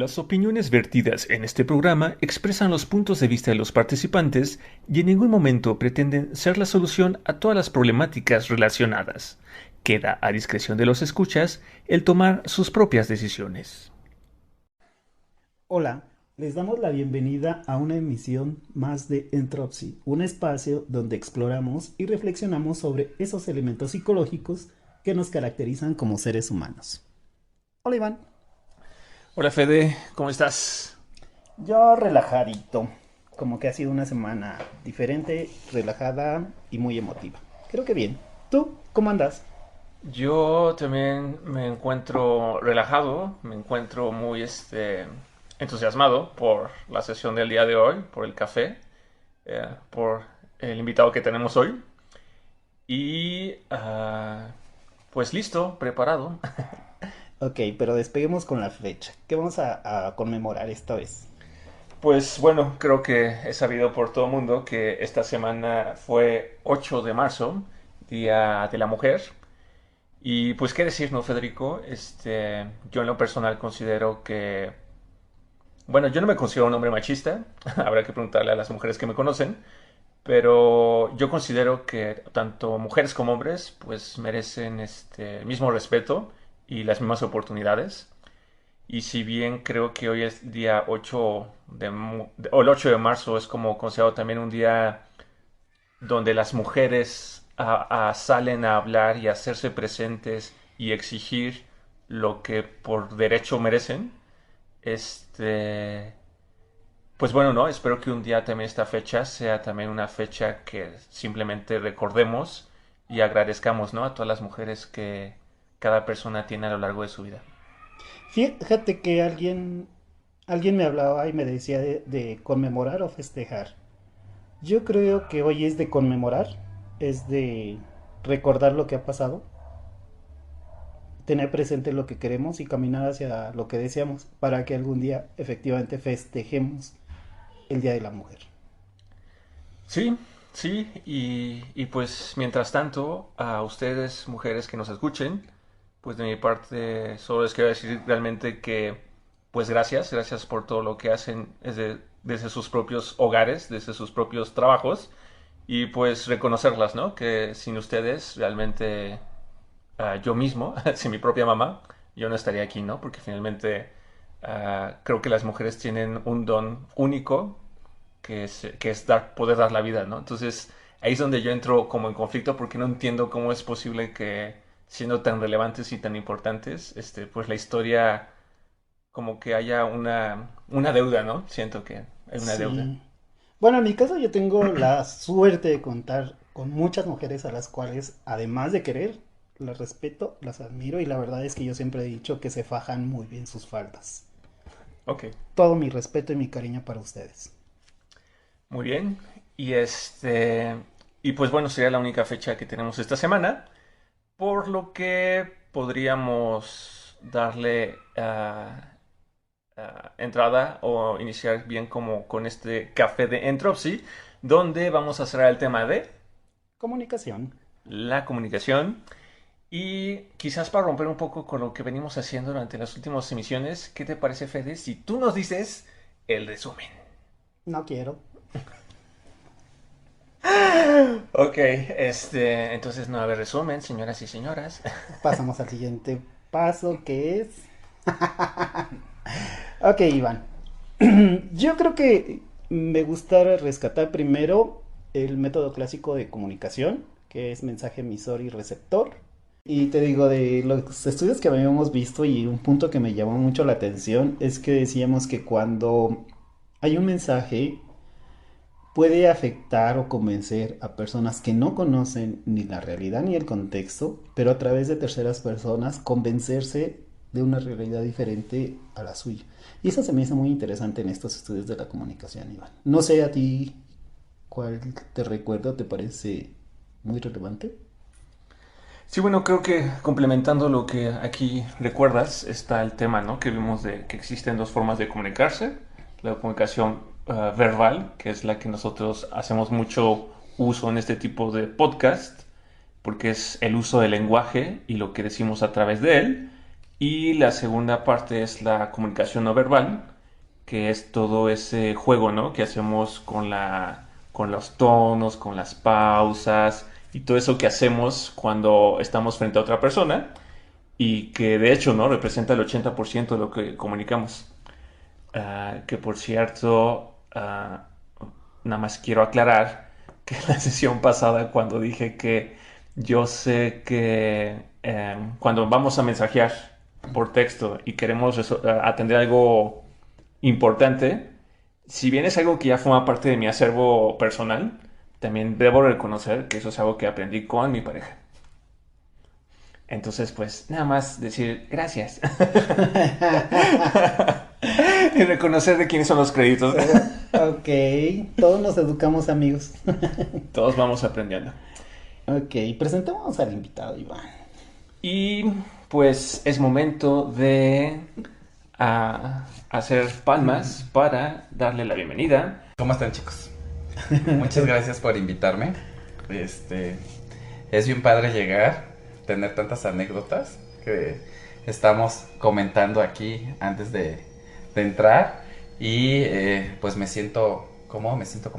Las opiniones vertidas en este programa expresan los puntos de vista de los participantes y en ningún momento pretenden ser la solución a todas las problemáticas relacionadas. Queda a discreción de los escuchas el tomar sus propias decisiones. Hola, les damos la bienvenida a una emisión más de Entropy, un espacio donde exploramos y reflexionamos sobre esos elementos psicológicos que nos caracterizan como seres humanos. Hola Iván. Hola Fede, ¿cómo estás? Yo relajadito, como que ha sido una semana diferente, relajada y muy emotiva. Creo que bien. ¿Tú cómo andas? Yo también me encuentro relajado, me encuentro muy entusiasmado por la sesión del día de hoy, por el café, por el invitado que tenemos hoy. Y pues listo, preparado. Ok, pero despeguemos con la fecha. ¿Qué vamos a conmemorar esta vez? Pues bueno, creo que es sabido por todo el mundo que esta semana fue 8 de marzo, Día de la Mujer. Y pues qué decir, ¿no, Federico? Yo en lo personal considero que, bueno, yo no me considero un hombre machista, habrá que preguntarle a las mujeres que me conocen, pero yo considero que tanto mujeres como hombres pues merecen el mismo respeto y las mismas oportunidades. Y si bien creo que hoy es día 8 o el 8 de marzo es como considerado también un día donde las mujeres salen a hablar y a hacerse presentes y exigir lo que por derecho merecen, este, pues bueno, ¿no? Espero que un día también esta fecha sea también una fecha que simplemente recordemos y agradezcamos, ¿no? A todas las mujeres que cada persona tiene a lo largo de su vida. Fíjate que alguien me hablaba y me decía de conmemorar o festejar. Yo creo que hoy es de conmemorar, es de recordar lo que ha pasado, tener presente lo que queremos y caminar hacia lo que deseamos para que algún día efectivamente festejemos el Día de la Mujer. Sí, sí, y pues mientras tanto, a ustedes, mujeres que nos escuchen, pues de mi parte solo les quiero decir realmente que, pues gracias por todo lo que hacen desde sus propios hogares, desde sus propios trabajos, y pues reconocerlas, ¿no? Que sin ustedes realmente yo mismo, sin mi propia mamá, yo no estaría aquí, ¿no? Porque finalmente creo que las mujeres tienen un don único que es poder dar la vida, ¿no? Entonces, ahí es donde yo entro como en conflicto porque no entiendo cómo es posible que, siendo tan relevantes y tan importantes, pues la historia como que haya una deuda, ¿no? Siento que hay una deuda. Sí. Bueno, en mi caso yo tengo la suerte de contar con muchas mujeres a las cuales, además de querer, las respeto, las admiro y la verdad es que yo siempre he dicho que se fajan muy bien sus faldas. Ok, Todo mi respeto y mi cariño para ustedes. muy bien. Y y pues bueno, sería la única fecha que tenemos esta semana, por lo que podríamos darle entrada o iniciar bien como con este café de Entropy, donde vamos a cerrar el tema de Comunicación. la comunicación. Y quizás para romper un poco con lo que venimos haciendo durante las últimas emisiones, ¿qué te parece, Fede, si tú nos dices el resumen? No quiero. Ok, entonces no va a haber resumen, señoras y señoras. Pasamos al siguiente paso que es... Ok, Iván. Yo creo que me gusta rescatar primero el método clásico de comunicación, que es mensaje emisor y receptor. Y te digo, de los estudios que habíamos visto y un punto que me llamó mucho la atención es que decíamos que cuando hay un mensaje puede afectar o convencer a personas que no conocen ni la realidad ni el contexto, pero a través de terceras personas convencerse de una realidad diferente a la suya. Y eso se me hizo muy interesante en estos estudios de la comunicación, Iván. No sé a ti cuál te recuerda o te parece muy relevante. Sí, bueno, creo que complementando lo que aquí recuerdas, está el tema, ¿no? Que vimos de que existen dos formas de comunicarse. La comunicación verbal, que es la que nosotros hacemos mucho uso en este tipo de podcast, porque es el uso del lenguaje y lo que decimos a través de él. Y la segunda parte es la comunicación no verbal, que es todo ese juego, ¿no? Que hacemos con los tonos, con las pausas y todo eso que hacemos cuando estamos frente a otra persona y que de hecho, ¿no? Representa el 80% de lo que comunicamos. Que por cierto, nada más quiero aclarar que la sesión pasada cuando dije que yo sé que cuando vamos a mensajear por texto y queremos atender algo importante, si bien es algo que ya forma parte de mi acervo personal, también debo reconocer que eso es algo que aprendí con mi pareja. Entonces, pues, nada más decir gracias. Y reconocer de quiénes son los créditos. Ok, todos nos educamos, amigos. Todos vamos aprendiendo. Ok, presentemos al invitado, Iván. Y pues es momento de hacer palmas para darle la bienvenida. ¿Cómo están, chicos? Muchas gracias por invitarme. Es bien padre llegar, tener tantas anécdotas que estamos comentando aquí antes de entrar y pues me siento como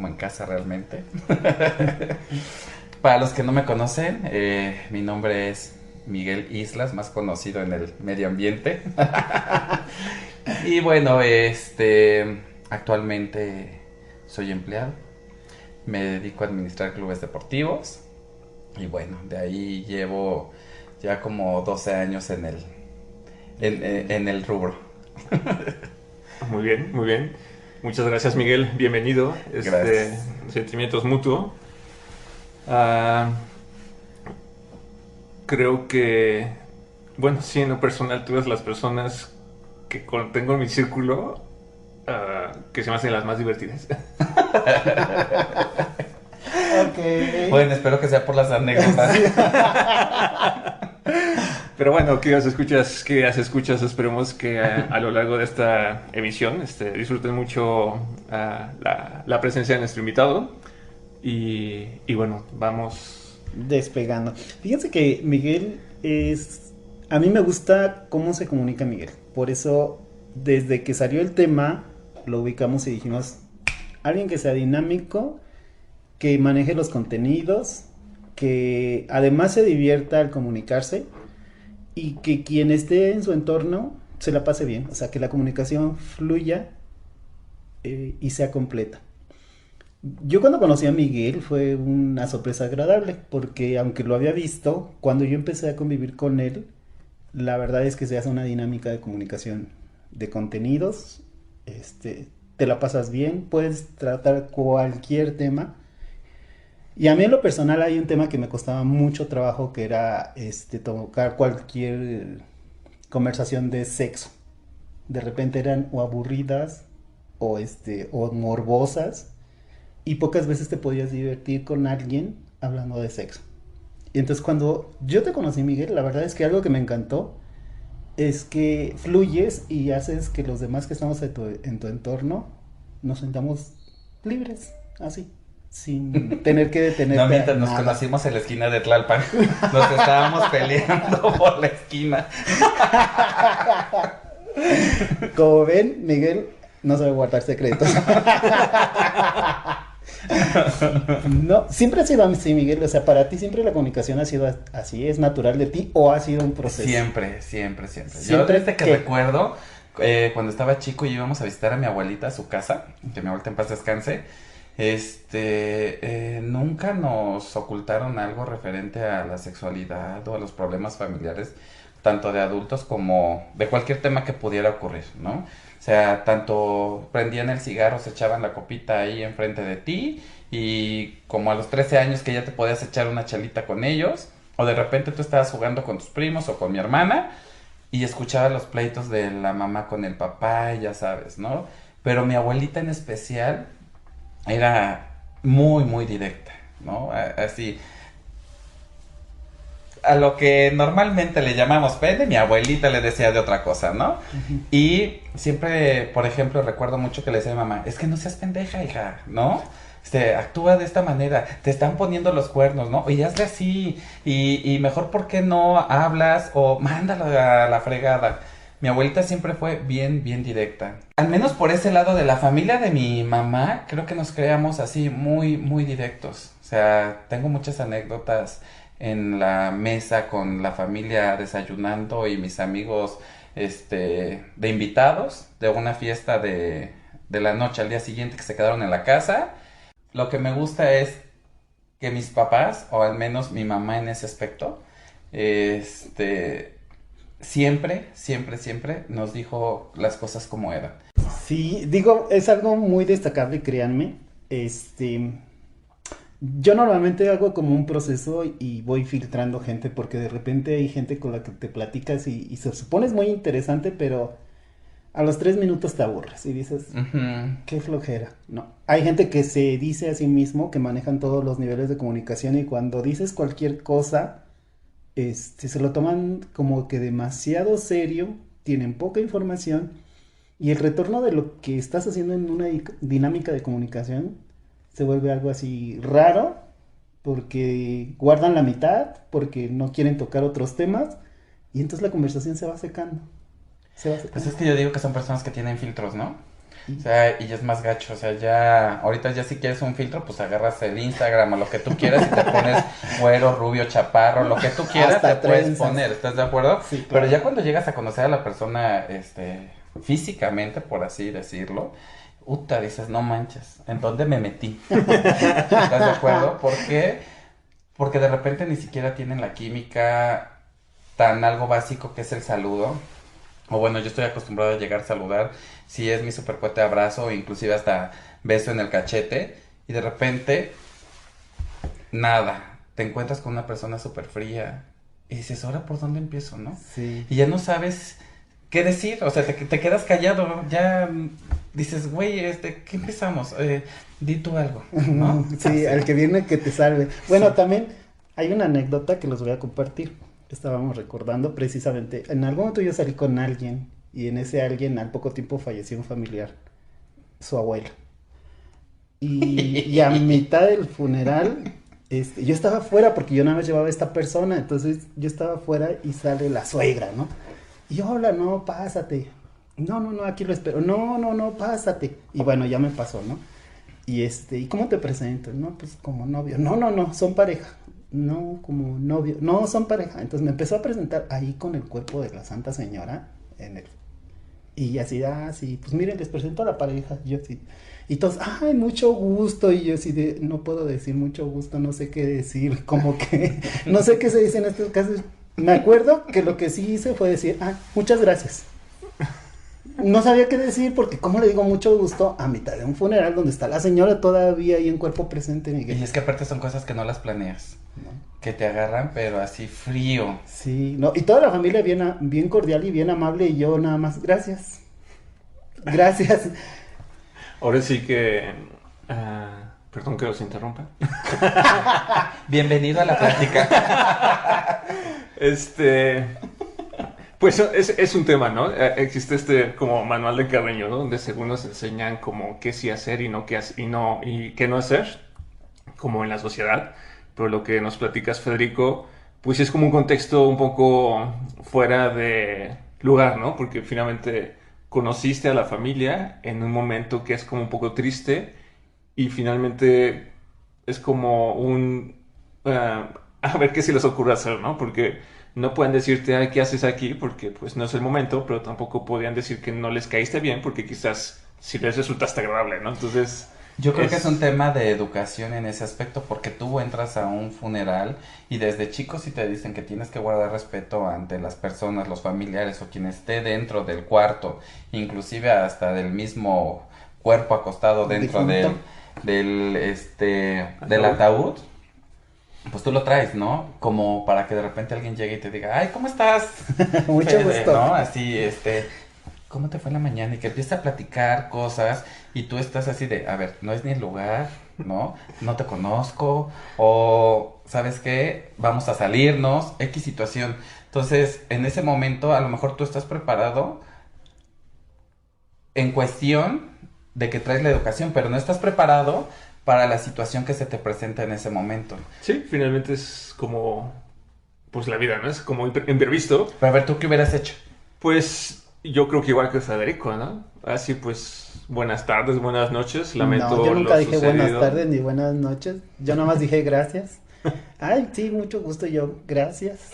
en casa realmente. Para los que no me conocen, mi nombre es Miguel Islas, más conocido en el medio ambiente. Y bueno, actualmente soy empleado, me dedico a administrar clubes deportivos y bueno, de ahí llevo ya como 12 años en el rubro. Muy bien, muy bien. Muchas gracias, Miguel. Bienvenido. Gracias. Sentimientos mutuos. Creo que, bueno, sí, en lo personal, tú eres las personas que tengo en mi círculo que se me hacen las más divertidas. Ok. Bueno, espero que sea por las anécdotas. Pero bueno, queridas escuchas, esperemos que a lo largo de esta emisión disfruten mucho la presencia de nuestro invitado. Y bueno, vamos Despegando. Fíjense que Miguel es... A mí me gusta cómo se comunica Miguel. Por eso, desde que salió el tema, lo ubicamos y dijimos, alguien que sea dinámico, que maneje los contenidos, que además se divierta al comunicarse y que quien esté en su entorno se la pase bien. O sea, que la comunicación fluya y sea completa. Yo cuando conocí a Miguel fue una sorpresa agradable, porque aunque lo había visto, cuando yo empecé a convivir con él, la verdad es que se hace una dinámica de comunicación de contenidos, te la pasas bien, puedes tratar cualquier tema. Y a mí en lo personal hay un tema que me costaba mucho trabajo, que era tocar cualquier conversación de sexo. De repente eran o aburridas o morbosas. Y pocas veces te podías divertir con alguien hablando de sexo. Y entonces cuando yo te conocí, Miguel, la verdad es que algo que me encantó es que fluyes y haces que los demás que estamos en tu entorno nos sintamos libres, así, sin tener que detenerte. No mientras nos nada. conocimos en la esquina de Tlalpan, nos estábamos peleando por la esquina. Como ven, Miguel no sabe guardar secretos. No, siempre ha sido así, Miguel. O sea, para ti siempre la comunicación ha sido así, ¿es natural de ti o ha sido un proceso? Siempre. Yo desde que recuerdo, cuando estaba chico y íbamos a visitar a mi abuelita a su casa, que mi abuelita en paz descanse, nunca nos ocultaron algo referente a la sexualidad o a los problemas familiares, tanto de adultos como de cualquier tema que pudiera ocurrir, ¿no? O sea, tanto prendían el cigarro, se echaban la copita ahí enfrente de ti y como a los 13 años que ya te podías echar una chelita con ellos, o de repente tú estabas jugando con tus primos o con mi hermana y escuchabas los pleitos de la mamá con el papá y ya sabes, ¿no? Pero mi abuelita en especial era muy, muy directa, ¿no? Así... A lo que normalmente le llamamos pene, mi abuelita le decía de otra cosa, ¿no? Uh-huh. Y siempre, por ejemplo, recuerdo mucho que le decía a mi mamá, es que no seas pendeja, hija, ¿no? actúa de esta manera, te están poniendo los cuernos, ¿no? Y hazle así, y mejor, ¿por qué no hablas o mándalo a la fregada? Mi abuelita siempre fue bien, bien directa. Al menos por ese lado de la familia de mi mamá, creo que nos creamos así muy, muy directos. O sea, tengo muchas anécdotas en la mesa con la familia desayunando y mis amigos, de invitados de una fiesta de la noche al día siguiente que se quedaron en la casa. Lo que me gusta es que mis papás, o al menos mi mamá en ese aspecto, siempre, siempre, siempre nos dijo las cosas como eran. Sí, digo, es algo muy destacable, créanme. Yo normalmente hago como un proceso y voy filtrando gente porque de repente hay gente con la que te platicas y se supone es muy interesante, pero a los 3 minutos te aburres y dices, Ujú. qué flojera. No, hay gente que se dice a sí mismo que manejan todos los niveles de comunicación y cuando dices cualquier cosa, se lo toman como que demasiado serio, tienen poca información y el retorno de lo que estás haciendo en una dinámica de comunicación se vuelve algo así raro porque guardan la mitad, porque no quieren tocar otros temas y entonces la conversación se va secando. Se va Pues secando. es que yo digo que son personas que tienen filtros, ¿no? Y- O sea, y ya es más gacho, o sea, ya, ahorita ya si quieres un filtro, pues agarras el Instagram o lo que tú quieras y te pones güero, rubio, chaparro, lo que tú quieras Hasta te puedes trenzas. poner, ¿estás de acuerdo? Sí, Pero claro. ya cuando llegas a conocer a la persona, físicamente, por así decirlo, uta, dices, no manches, ¿en dónde me metí? ¿Estás de acuerdo? ¿Por qué? Porque de repente ni siquiera tienen la química tan algo básico que es el saludo. O bueno, yo estoy acostumbrado a llegar a saludar, si es mi super fuerte abrazo, inclusive hasta beso en el cachete, y de repente, nada, te encuentras con una persona súper fría, y dices, ¿ahora por dónde empiezo, no? Sí. Y ya no sabes qué decir, o sea, te quedas callado, ya dices, güey, ¿qué empezamos? Di tú algo, ¿no? Sí, al que viene que te salve. Bueno, también hay una anécdota que los voy a compartir. Estábamos recordando precisamente, en algún momento yo salí con alguien y en ese alguien al poco tiempo falleció un familiar, su abuelo. Y a mitad del funeral, yo estaba fuera porque yo nada más llevaba a esta persona, entonces yo estaba fuera y sale la suegra, ¿no? Y yo, hola, no, pásate. No, no, no, aquí lo espero. No, no, no, pásate. Y bueno, ya me pasó, ¿no? ¿Y cómo te presento? No, pues como novio. No, no, no, son pareja. No, como novio. No, son pareja. Entonces me empezó a presentar ahí con el cuerpo de la Santa Señora en el. Y así, sí, pues miren, les presento a la pareja. Y yo así. Y todos, ay, mucho gusto. Y yo así de, no puedo decir mucho gusto, no sé qué decir. Como que, no sé qué se dice en estos casos. Me acuerdo que lo que sí hice fue decir, muchas gracias. No sabía qué decir porque cómo le digo mucho gusto a mitad de un funeral donde está la señora todavía ahí en cuerpo presente, Miguel. Y es que aparte son cosas que no las planeas, ¿No? que te agarran, pero así frío. Sí, no, y toda la familia bien, bien cordial y bien amable y yo nada más, gracias. Gracias. Ahora sí que... perdón que los interrumpa. Bienvenido a la plática. Pues es un tema, ¿no? Existe como manual de Carreño, ¿no? Donde según nos enseñan como qué sí hacer y no y qué no hacer, como en la sociedad. Pero lo que nos platicas, Federico, pues es como un contexto un poco fuera de lugar, ¿no? Porque finalmente conociste a la familia en un momento que es como un poco triste y finalmente es como a ver qué se les ocurre hacer, ¿no? Porque no pueden decirte, ay, ¿qué haces aquí? Porque pues no es el momento, pero tampoco podían decir que no les caíste bien porque quizás si les resultaste agradable, ¿no? Entonces... Yo creo que es un tema de educación en ese aspecto, porque tú entras a un funeral y desde chicos sí te dicen que tienes que guardar respeto ante las personas, los familiares o quien esté dentro del cuarto, inclusive hasta del mismo cuerpo acostado dentro Difunto. del ataúd. Pues tú lo traes, ¿no? Como para que de repente alguien llegue y te diga, ay, ¿cómo estás? Mucho Fede, gusto. ¿no? Así, ¿cómo te fue en la mañana? Y que empieza a platicar cosas y tú estás así de, a ver, no es ni el lugar, ¿no? No te conozco, o, ¿sabes qué? Vamos a salirnos, X situación. Entonces, en ese momento, a lo mejor tú estás preparado en cuestión de que traes la educación, pero no estás preparado para la situación que se te presenta en ese momento. Sí, finalmente es como, pues la vida, ¿no? Es como imprevisto. Pero a ver, ¿tú qué hubieras hecho? Pues yo creo que igual que Federico, ¿no? Así pues, buenas tardes, buenas noches, lamento No, yo nunca lo dije sucedido. buenas tardes ni buenas noches. Yo nada más dije gracias. Ay, sí, mucho gusto yo. Gracias.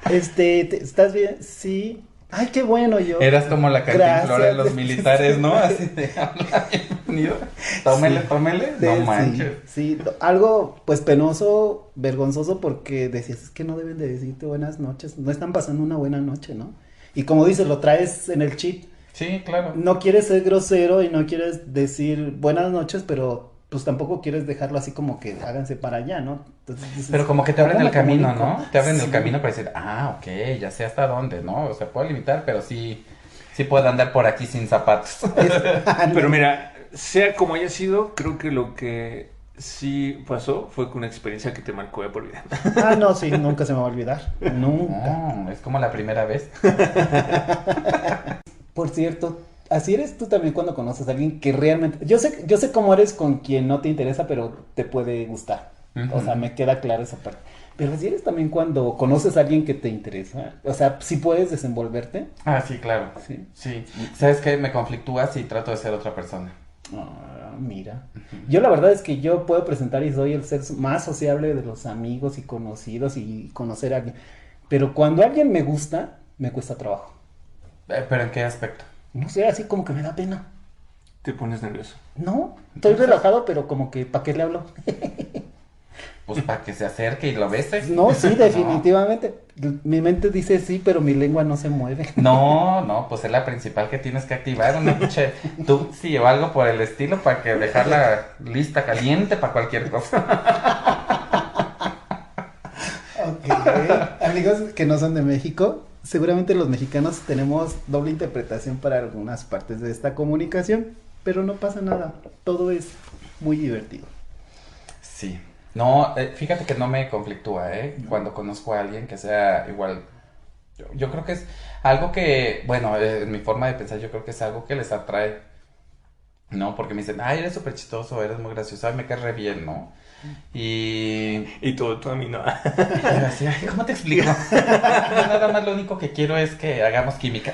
¿Estás bien? Sí. Ay, qué bueno yo. Eras como la cantinflora de Gracias. los militares, ¿no? Así de, hola, bienvenido. Tómele, Sí. tómele. No Sí, manches. sí, algo pues penoso, vergonzoso porque decías, es que no deben de decirte buenas noches, no están pasando una buena noche, ¿no? Y como dices, lo traes en el chip, Sí, claro. no quieres ser grosero y no quieres decir buenas noches, pero pues tampoco quieres dejarlo así como que háganse para allá, ¿no? Entonces dices, Pero como que te abren ¿cómo el camino, comunico? ¿no? Te abren el Sí. camino para decir, ok, ya sé hasta dónde, ¿no? O sea, puedo limitar, pero sí puedo andar por aquí sin zapatos. Pero mira, sea como haya sido, creo que lo que sí pasó fue que una experiencia que te marcó de por vida. Ah, no, sí, nunca se me va a olvidar, nunca. Es como la primera vez. Por cierto, así eres tú también cuando conoces a alguien que realmente, yo sé cómo eres con quien no te interesa, pero te puede gustar. O sea, me queda clara esa parte. Pero así eres también cuando conoces a alguien que te interesa. O sea, sí puedes desenvolverte. Ah, sí, claro. Sí. Sí. ¿Sabes qué? Me conflictúa si trato de ser otra persona. Ah, mira. Yo la verdad es que yo puedo presentar y soy el ser más sociable de los amigos y conocidos y conocer a alguien. Pero cuando alguien me gusta, me cuesta trabajo. ¿Pero en qué aspecto? No sé, así como que me da pena. Te pones nervioso. No, estoy relajado, pero como que ¿para qué le hablo? Pues para que se acerque y lo beses. No, sí, definitivamente. Mi mente dice sí, pero mi lengua no se mueve. No, pues es la principal que tienes que activar, una pinche tutsi o algo por el estilo para que dejarla lista, caliente para cualquier cosa. Ok. Amigos que no son de México, seguramente los mexicanos tenemos doble interpretación para algunas partes de esta comunicación, pero no pasa nada. Todo es muy divertido. Sí. No, fíjate que no me conflictúa, cuando conozco a alguien que sea igual. Yo creo que es algo que, bueno, en mi forma de pensar, yo creo que es algo que les atrae, ¿no? Porque me dicen, ay, eres súper chistoso, eres muy gracioso, ay, me caes re bien, ¿no? Y Y tú a mí no. yo así, ay, ¿cómo te explico? Nada más lo único que quiero es que hagamos química.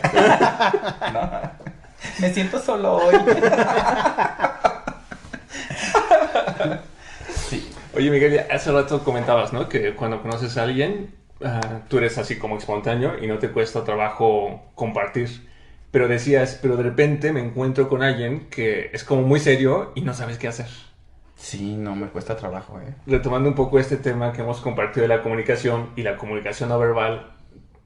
¿No? Me siento solo hoy. Sí. Oye, Miguel, hace rato comentabas, ¿no? Que cuando conoces a alguien, tú eres así como espontáneo y no te cuesta trabajo compartir. Pero decías, pero de repente me encuentro con alguien que es como muy serio y no sabes qué hacer. Sí, no, me cuesta trabajo, Retomando un poco este tema que hemos compartido de la comunicación y la comunicación no verbal,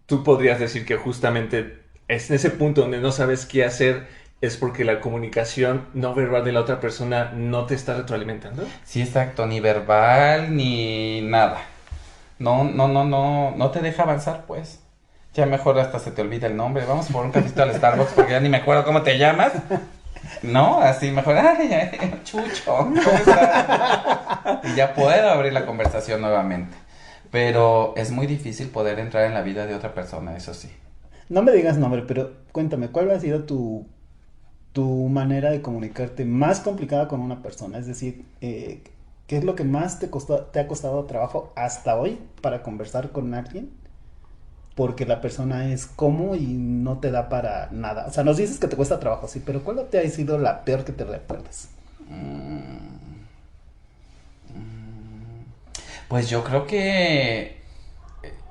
tú podrías decir que justamente es en ese punto donde no sabes qué hacer es porque la comunicación no verbal de la otra persona no te está retroalimentando. Sí, exacto, ni verbal ni nada. No te deja avanzar, pues. Ya mejor hasta se te olvida el nombre. Vamos por un cafecito al Starbucks porque ya ni me acuerdo cómo te llamas. No, así mejor, ay, Chucho, ¿cómo estás? Y ya puedo abrir la conversación nuevamente. Pero es muy difícil poder entrar en la vida de otra persona, eso sí. No me digas nombre, pero cuéntame, ¿cuál ha sido tu manera de comunicarte más complicada con una persona? Es decir, ¿qué es lo que más te ha costado trabajo hasta hoy para conversar con alguien? Porque la persona es como y no te da para nada. O sea, nos dices que te cuesta trabajo, sí, pero ¿cuál te ha sido la peor que te recuerdas? Pues yo creo que...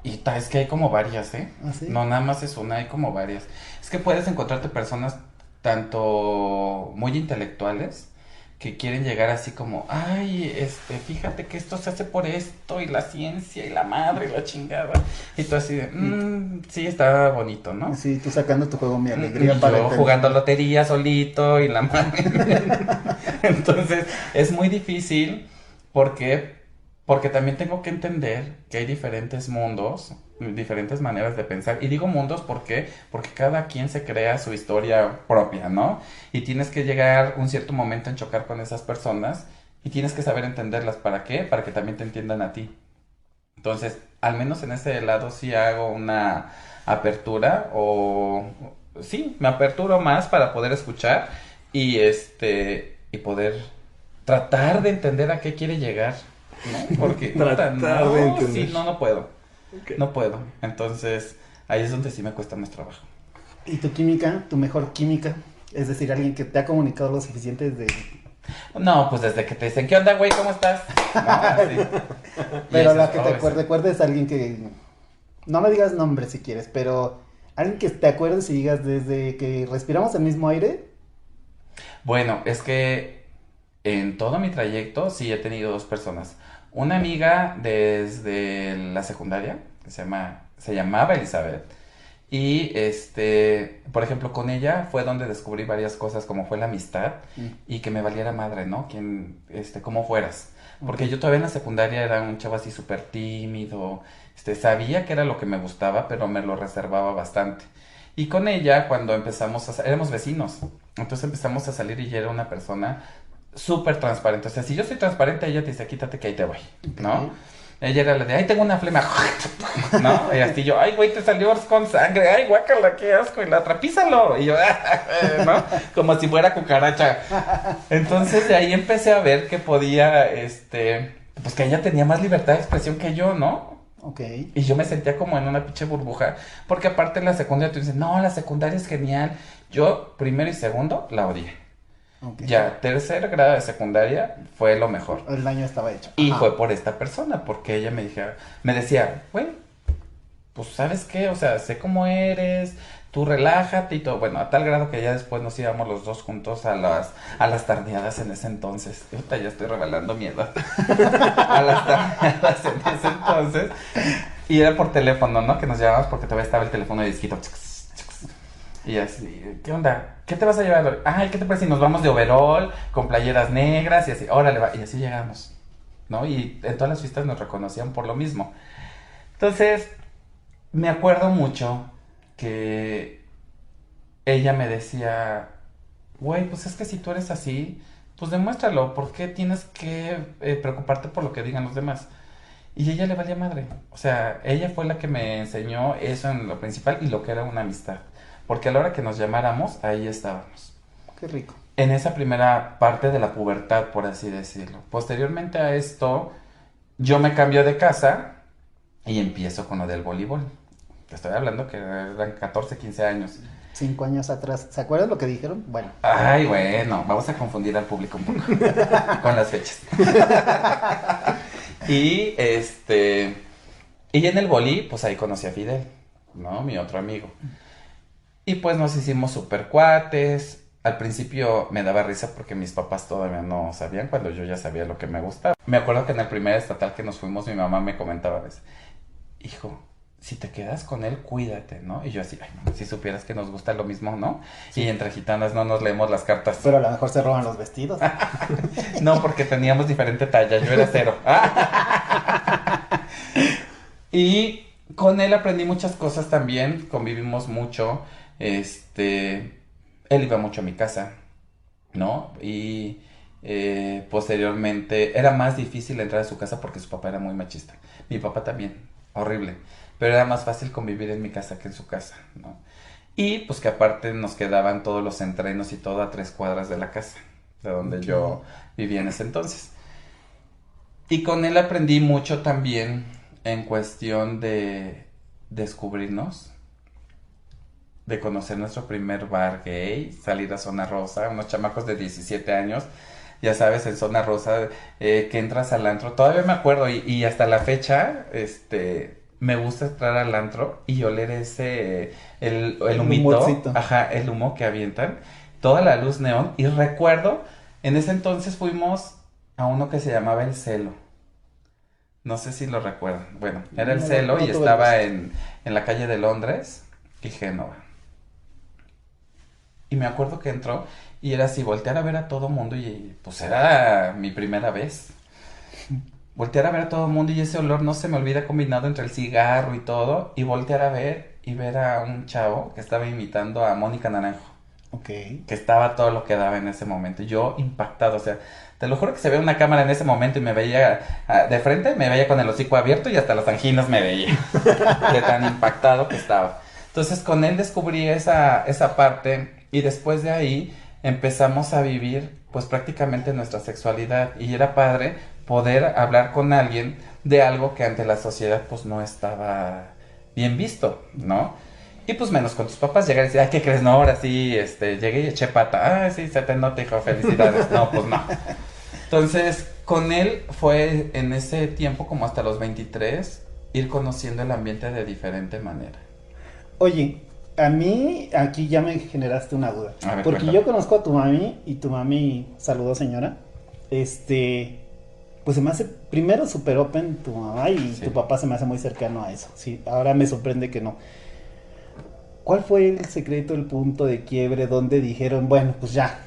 es que hay como varias, ¿eh? ¿Ah, sí? No, nada más es una, hay como varias. Es que puedes encontrarte personas tanto muy intelectuales que quieren llegar así como, ay, fíjate que esto se hace por esto, y la ciencia, y la madre, y la chingada. Y tú así de, sí, está bonito, ¿no? Sí, tú sacando tu juego Mi Y Alegría para yo jugando lotería solito, y la madre. Entonces, es muy difícil porque también tengo que entender que hay diferentes mundos, diferentes maneras de pensar. Y digo mundos porque cada quien se crea su historia propia, ¿no? Y tienes que llegar un cierto momento en chocar con esas personas y tienes que saber entenderlas. ¿Para qué? Para que también te entiendan a ti. Entonces, al menos en ese lado sí hago una apertura sí, me aperturo más para poder escuchar y y poder tratar de entender a qué quiere llegar, ¿no? Porque Tratar no, de entender. sí, no puedo. Ok. No puedo. Entonces, ahí es donde sí me cuesta más trabajo. ¿Y tu química, tu mejor química? Es decir, alguien que te ha comunicado lo suficiente de... No, pues desde que te dicen, ¿qué onda, güey? ¿Cómo estás? No, así. Y Pero dices, la que "Oh, te ese". recuerdes a alguien que... No me digas nombre si quieres, pero... Alguien que te acuerdes y digas desde que respiramos el mismo aire. Bueno, es que en todo mi trayecto sí he tenido dos personas. Una amiga desde la secundaria, que se llamaba Elizabeth. Y por ejemplo, con ella fue donde descubrí varias cosas, como fue la amistad Mm. y que me valiera madre, ¿no? Cómo fueras. Porque yo todavía en la secundaria era un chavo así súper tímido, sabía que era lo que me gustaba, pero me lo reservaba bastante. Y con ella, cuando éramos vecinos, entonces empezamos a salir y ella era una persona súper transparente. O sea, si yo soy transparente, ella te dice, quítate que ahí te voy, ¿no? Ok. Ella era la de, ay, tengo una flema, ¿no? Y así yo, ay, güey, te salió con sangre, ay, guácala, qué asco, y la otra, písalo. Y yo, ¿no? Como si fuera cucaracha. Entonces de ahí empecé a ver que podía, pues que ella tenía más libertad de expresión que yo, ¿no? Ok. Y yo me sentía como en una pinche burbuja, porque aparte en la secundaria tú dices, no, la secundaria es genial. Yo, primero y segundo, la odié. Ok. Ya, tercer grado de secundaria fue lo mejor. El daño estaba hecho. Y Ajá. fue por esta persona, porque ella me decía, güey, pues ¿sabes qué? O sea, sé cómo eres, tú relájate y todo. Bueno, a tal grado que ya después nos íbamos los dos juntos a las tardeadas en ese entonces. Ahorita ya estoy revelando mi edad. A las tardeadas en ese entonces. Y era por teléfono, ¿no? Que nos llamábamos porque todavía estaba el teléfono de disquito. Y así, ¿qué onda? ¿Qué te vas a llevar hoy? Ay, ¿qué te parece si nos vamos de overall, con playeras negras y así? Órale, va. Y así llegamos, ¿no? Y en todas las fiestas nos reconocían por lo mismo. Entonces, me acuerdo mucho que ella me decía, güey, pues es que si tú eres así, pues demuéstralo. ¿Por qué tienes que preocuparte por lo que digan los demás? Y ella le valía madre. O sea, ella fue la que me enseñó eso en lo principal y lo que era una amistad. Porque a la hora que nos llamáramos, ahí estábamos. Qué rico. En esa primera parte de la pubertad, por así decirlo. Posteriormente a esto, yo me cambio de casa y empiezo con lo del voleibol. Te estoy hablando que eran 14, 15 años. 5 años atrás. ¿Se acuerdan lo que dijeron? Bueno. Ay, bueno, vamos a confundir al público un poco con las fechas. Y y en el boli, pues ahí conocí a Fidel, ¿no? Mi otro amigo. Y pues nos hicimos super cuates. Al principio me daba risa porque mis papás todavía no sabían cuando yo ya sabía lo que me gustaba. Me acuerdo que en el primer estatal que nos fuimos, mi mamá me comentaba a veces, hijo, si te quedas con él, cuídate, ¿no? Y yo así, ay, no, si supieras que nos gusta lo mismo, ¿no? Sí. Y entre gitanas no nos leemos las cartas. Pero a lo mejor se roban los vestidos. No, porque teníamos diferente talla, yo era 0. Y con él aprendí muchas cosas también, convivimos mucho, él iba mucho a mi casa, ¿no? Y posteriormente era más difícil entrar a su casa porque su papá era muy machista. Mi papá también, horrible, pero era más fácil convivir en mi casa que en su casa, ¿no? Y pues que aparte nos quedaban todos los entrenos y todo a 3 cuadras de la casa, de donde yo vivía en ese entonces. Y con él aprendí mucho también en cuestión de descubrirnos, de conocer nuestro primer bar gay, salir a Zona Rosa, unos chamacos de 17 años, ya sabes, en Zona Rosa, que entras al antro, todavía me acuerdo, y hasta la fecha, me gusta entrar al antro y oler el humito, humorcito. ajá, el humo que avientan, toda la luz neón, y recuerdo, en ese entonces fuimos a uno que se llamaba El Celo. No sé si lo recuerdan. Bueno, era El No, Celo no y tuve estaba gusto. en la calle de Londres y Génova. Y me acuerdo que entró y era así, voltear a ver a todo mundo y pues era mi primera vez. Voltear a ver a todo mundo y ese olor no se me olvida combinado entre el cigarro y todo. Y voltear a ver y ver a un chavo que estaba imitando a Mónica Naranjo. Ok. Que estaba todo lo que daba en ese momento. Y yo impactado, o sea, te lo juro que se ve una cámara en ese momento y me veía de frente, me veía con el hocico abierto y hasta las anginas me veía. De tan impactado que estaba. Entonces con él descubrí esa parte y después de ahí empezamos a vivir pues prácticamente nuestra sexualidad y era padre poder hablar con alguien de algo que ante la sociedad pues no estaba bien visto, ¿no? Y pues menos con tus papás llegar y decir, ay, ¿qué crees? No, ahora sí, llegué y eché pata. Ah, sí, se te nota, hijo, felicidades. No, pues no. Entonces, con él fue en ese tiempo, como hasta los 23, ir conociendo el ambiente de diferente manera. Oye, a mí aquí ya me generaste una duda. A ver, porque cuéntame. yo conozco a tu mami y tu mami, saludos señora, pues se me hace primero súper open tu mamá y Sí. tu papá se me hace muy cercano a eso. Sí, ahora me sorprende que no. ¿Cuál fue el secreto, el punto de quiebre donde dijeron, bueno, pues ya,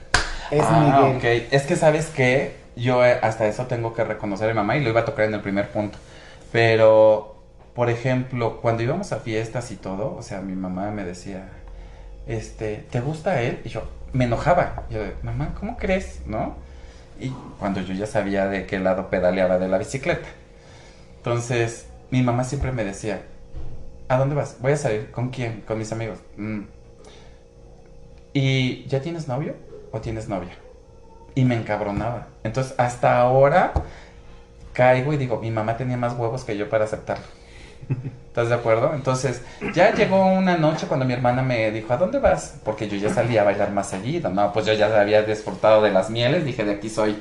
es Miguel? Ok. Es que, ¿sabes qué? Yo hasta eso tengo que reconocer a mi mamá y lo iba a tocar en el primer punto. Pero, por ejemplo, cuando íbamos a fiestas y todo, o sea, mi mamá me decía, ¿te gusta él? Y yo me enojaba. Yo, mamá, ¿cómo crees? ¿No? Y cuando yo ya sabía de qué lado pedaleaba de la bicicleta. Entonces, mi mamá siempre me decía, ¿a dónde vas? Voy a salir. ¿Con quién? Con mis amigos. ¿Y ya tienes novio o tienes novia? Y me encabronaba. Entonces, hasta ahora caigo y digo, mi mamá tenía más huevos que yo para aceptarlo. ¿Estás de acuerdo? Entonces, ya llegó una noche cuando mi hermana me dijo, ¿a dónde vas? Porque yo ya salía a bailar más seguido. No, pues yo ya había disfrutado de las mieles, dije, de aquí soy.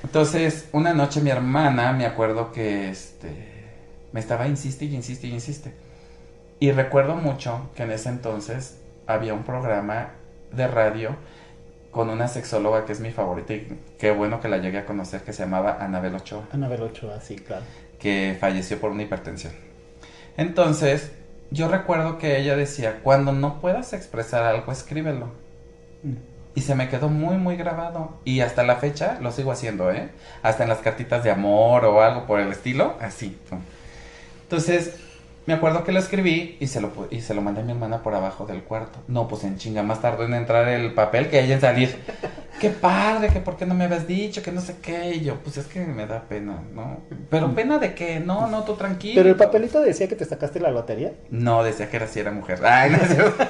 Entonces, una noche mi hermana, me acuerdo que me estaba insiste y insiste y insiste. Y recuerdo mucho que en ese entonces había un programa de radio con una sexóloga que es mi favorita y qué bueno que la llegué a conocer, que se llamaba Anabel Ochoa, Anabel Ochoa, sí, claro. que falleció por una hipertensión. Entonces, yo recuerdo que ella decía, cuando no puedas expresar algo, escríbelo. Mm. Y se me quedó muy, muy grabado. Y hasta la fecha lo sigo haciendo, ¿eh? Hasta en las cartitas de amor o algo por el estilo, así. Entonces, me acuerdo que lo escribí y se lo mandé a mi hermana por abajo del cuarto. No, pues en chinga, más tardó en entrar el papel que ella en salir. Qué padre, que por qué no me habías dicho, que no sé qué. Y yo, pues es que me da pena, ¿no? Pero pena de qué, no, no, tú tranquilo. Pero el papelito decía que te sacaste la lotería. No, decía que era si era mujer. Ay, no es cierto.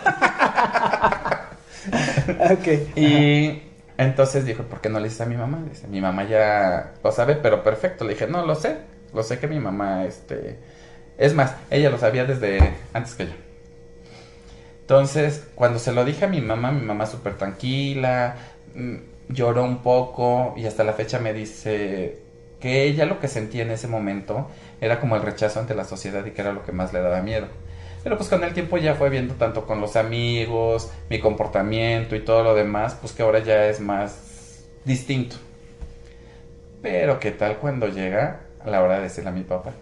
Ok. Y entonces dijo, ¿por qué no le dices a mi mamá? Dice, mi mamá ya lo sabe, pero perfecto. Le dije, no, lo sé que mi mamá, es más, ella lo sabía desde antes que yo. Entonces, cuando se lo dije a mi mamá súper tranquila, lloró un poco y hasta la fecha me dice que ella lo que sentía en ese momento era como el rechazo ante la sociedad y que era lo que más le daba miedo. Pero pues con el tiempo ya fue viendo tanto con los amigos, mi comportamiento y todo lo demás, pues que ahora ya es más distinto. Pero ¿qué tal cuando llega a la hora de decirle a mi papá?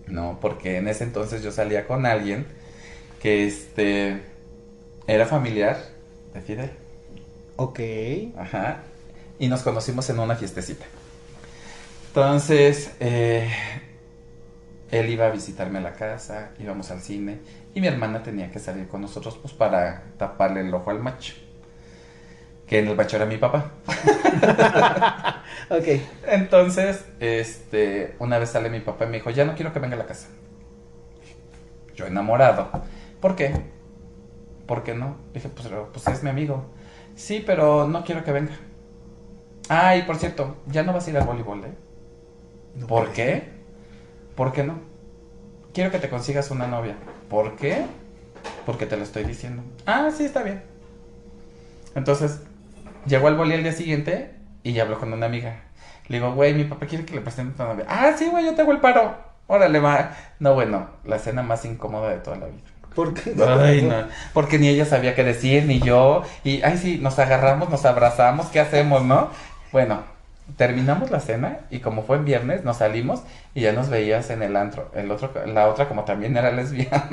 No, porque en ese entonces yo salía con alguien que era familiar de Fidel. Ok. Ajá. Y nos conocimos en una fiestecita. Entonces, él iba a visitarme a la casa, íbamos al cine y mi hermana tenía que salir con nosotros pues para taparle el ojo al macho. Que en el macho era mi papá. Ok. Entonces, una vez sale mi papá y me dijo, ya no quiero que venga a la casa. Yo enamorado. ¿Por qué? ¿Por qué no? Dije, pues es mi amigo. Sí, pero no quiero que venga. Ah, y por cierto, ya no vas a ir al voleibol, ¿eh? No ¿Por puede qué? ser. ¿Por qué no? Quiero que te consigas una novia. ¿Por qué? Porque te lo estoy diciendo. Ah, sí, está bien. Entonces, llegó al boli el día siguiente y ya habló con una amiga. Le digo, güey, mi papá quiere que le presente a una novia. Ah, sí, güey, yo te hago el paro. Órale, va. No, bueno, la cena más incómoda de toda la vida. ¿Por qué? Ay, no. Porque ni ella sabía qué decir, ni yo. Y, ay, sí, nos agarramos, nos abrazamos, ¿qué hacemos, no? Bueno, terminamos la cena y como fue en viernes, nos salimos y ya nos veías en el antro. La otra como también era lesbiana.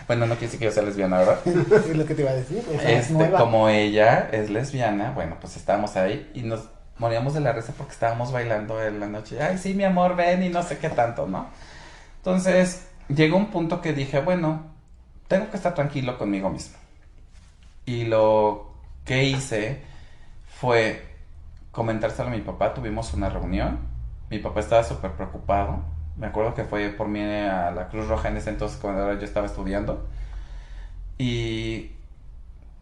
Bueno, no quiere decir que yo sea lesbiana, ¿verdad? Es lo que te iba a decir. Esa es nueva. Como ella es lesbiana, bueno, pues estábamos ahí y nos moríamos de la risa porque estábamos bailando en la noche. Ay, sí, mi amor, ven y no sé qué tanto, ¿no? Entonces, llegó un punto que dije, bueno, tengo que estar tranquilo conmigo mismo. Y lo que hice fue comentárselo a mi papá. Tuvimos una reunión. Mi papá estaba súper preocupado. Me acuerdo que fue por mí a la Cruz Roja en ese entonces cuando yo estaba estudiando. Y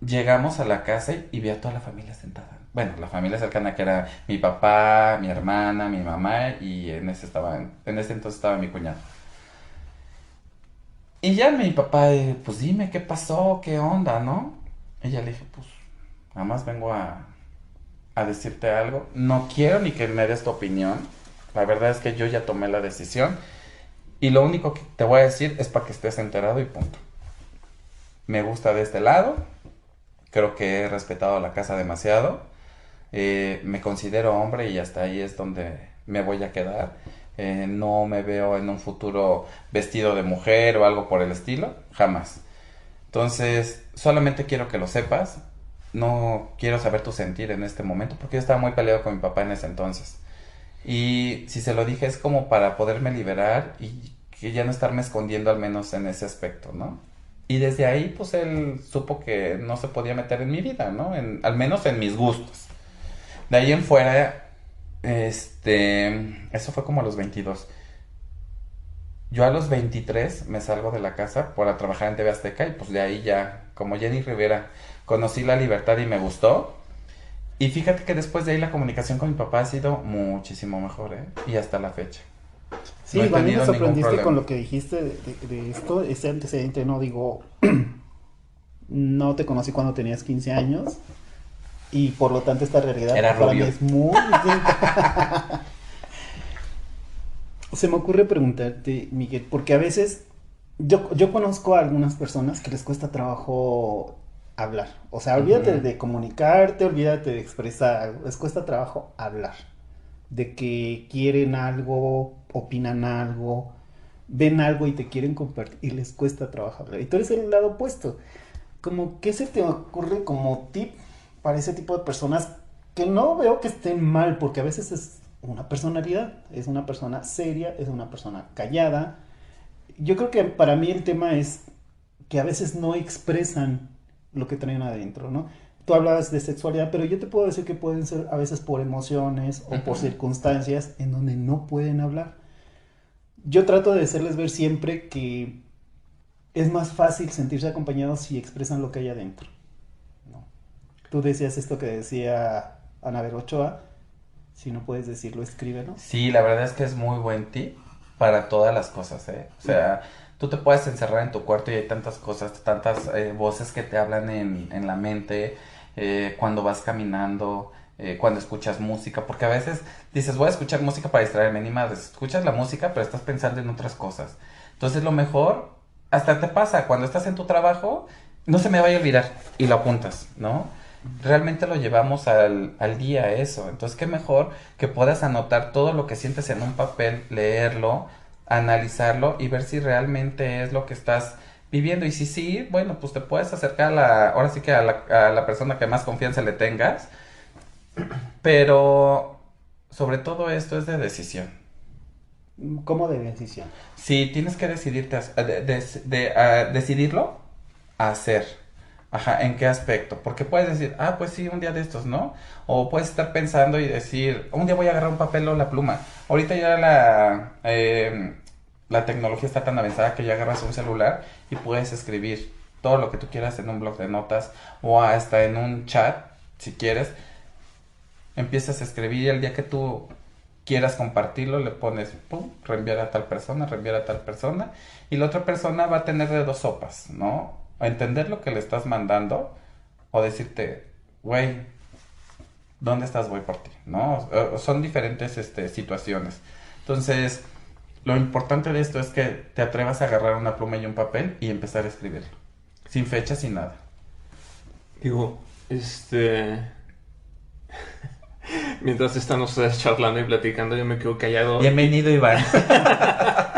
llegamos a la casa y vi a toda la familia sentada. Bueno, la familia cercana que era mi papá, mi hermana, mi mamá y en ese entonces estaba mi cuñado. Y ya mi papá, pues dime qué pasó, qué onda, ¿no? Y ya le dije, pues nada más vengo a decirte algo. No quiero ni que me des tu opinión. La verdad es que yo ya tomé la decisión. Y lo único que te voy a decir es para que estés enterado y punto. Me gusta de este lado. Creo que he respetado a la casa demasiado. Me considero hombre y hasta ahí es donde me voy a quedar. No me veo en un futuro vestido de mujer o algo por el estilo. Jamás. Entonces, solamente quiero que lo sepas. No quiero saber tu sentir en este momento porque yo estaba muy peleado con mi papá en ese entonces. Y si se lo dije es como para poderme liberar y que ya no estarme escondiendo al menos en ese aspecto, ¿no? Y desde ahí pues él supo que no se podía meter en mi vida, ¿no? Al menos en mis gustos. De ahí en fuera, eso fue como a los 22. Yo a los 23 me salgo de la casa para trabajar en TV Azteca y pues de ahí ya, como Jenny Rivera, conocí la libertad y me gustó. Y fíjate que después de ahí la comunicación con mi papá ha sido muchísimo mejor, ¿eh? Y hasta la fecha. Sí, No he a mí me tenido ningún sorprendiste problema. con lo que dijiste de esto, ese antecedente, no digo, no te conocí cuando tenías 15 años y por lo tanto esta realidad Era para mí rubio. es muy distinta. Se me ocurre preguntarte, Miguel, porque a veces yo conozco a algunas personas que les cuesta trabajo hablar. O sea, olvídate Ujú. de comunicarte, olvídate de expresar, les cuesta trabajo hablar. De que quieren algo, opinan algo, ven algo y te quieren compartir y les cuesta trabajo hablar. Y tú eres el lado opuesto. Como, ¿qué se te ocurre como tip para ese tipo de personas que no veo que estén mal, porque a veces es una personalidad, es una persona seria, es una persona callada? Yo creo que para mí el tema es que a veces no expresan lo que traen adentro, ¿no? Tú hablabas de sexualidad, pero yo te puedo decir que pueden ser a veces por emociones o por Ujú. circunstancias en donde no pueden hablar. Yo trato de hacerles ver siempre que es más fácil sentirse acompañados si expresan lo que hay adentro, ¿no? Tú decías esto que decía Anabel Ochoa, si no puedes decirlo, escríbelo. Sí, la verdad es que es muy buen tip para todas las cosas, ¿eh? O sea, tú te puedes encerrar en tu cuarto y hay tantas cosas, tantas voces que te hablan en la mente, cuando vas caminando, cuando escuchas música, porque a veces dices, voy a escuchar música para distraerme, ni más, escuchas la música, pero estás pensando en otras cosas. Entonces, lo mejor, hasta te pasa, cuando estás en tu trabajo, no se me vaya a olvidar y lo apuntas, ¿no? Realmente lo llevamos al día eso. Entonces, qué mejor que puedas anotar todo lo que sientes en un papel, leerlo, analizarlo y ver si realmente es lo que estás viviendo. Y si sí, bueno, pues te puedes acercar ahora sí que a la persona que más confianza le tengas, pero sobre todo esto es de decisión. ¿Cómo de decisión? Si tienes que decidirte decidirlo, a hacer. Ajá, ¿en qué aspecto? Porque puedes decir, ah, pues sí, un día de estos, ¿no? O puedes estar pensando y decir, un día voy a agarrar un papel o la pluma. Ahorita ya la tecnología está tan avanzada que ya agarras un celular y puedes escribir todo lo que tú quieras en un blog de notas o hasta en un chat, si quieres. Empiezas a escribir y el día que tú quieras compartirlo le pones, pum, reenviar a tal persona y la otra persona va a tener de dos sopas, ¿no? A entender lo que le estás mandando o decirte, güey, ¿dónde estás? Voy por ti, ¿no? Son diferentes situaciones. Entonces, lo importante de esto es que te atrevas a agarrar una pluma y un papel y empezar a escribirlo, sin fecha, sin nada. Digo, mientras están ustedes charlando y platicando, yo me quedo callado. Bienvenido, Iván.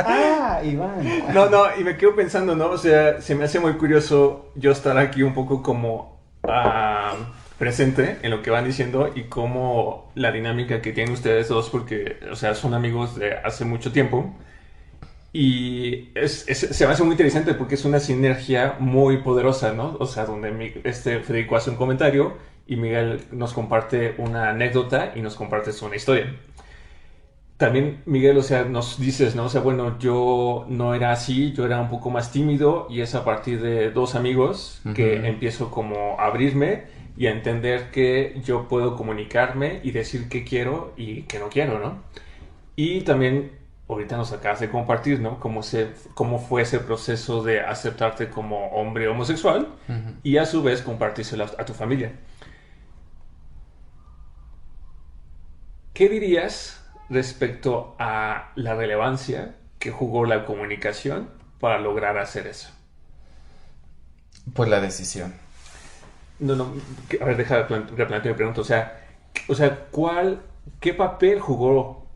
Ah, Iván. No, no, y me quedo pensando, ¿no? O sea, se me hace muy curioso yo estar aquí un poco como presente en lo que van diciendo y cómo la dinámica que tienen ustedes dos, porque, o sea, son amigos de hace mucho tiempo. Y se me hace muy interesante porque es una sinergia muy poderosa, ¿no? O sea, donde Federico hace un comentario y Miguel nos comparte una anécdota y nos comparte una historia. también, Miguel, o sea, nos dices, ¿no? O sea, bueno, yo no era así, yo era un poco más tímido y es a partir de dos amigos que Ujú. empiezo como a abrirme y a entender que yo puedo comunicarme y decir qué quiero y qué no quiero, ¿no? Y también ahorita nos acabas de compartir, ¿no? Cómo fue ese proceso de aceptarte como hombre homosexual Ujú. y a su vez compartírselo a tu familia. ¿Qué dirías respecto a la relevancia que jugó la comunicación para lograr hacer eso? Pues la decisión. No, no, a ver, deja de replantear mi pregunta. ¿cuál, qué papel jugó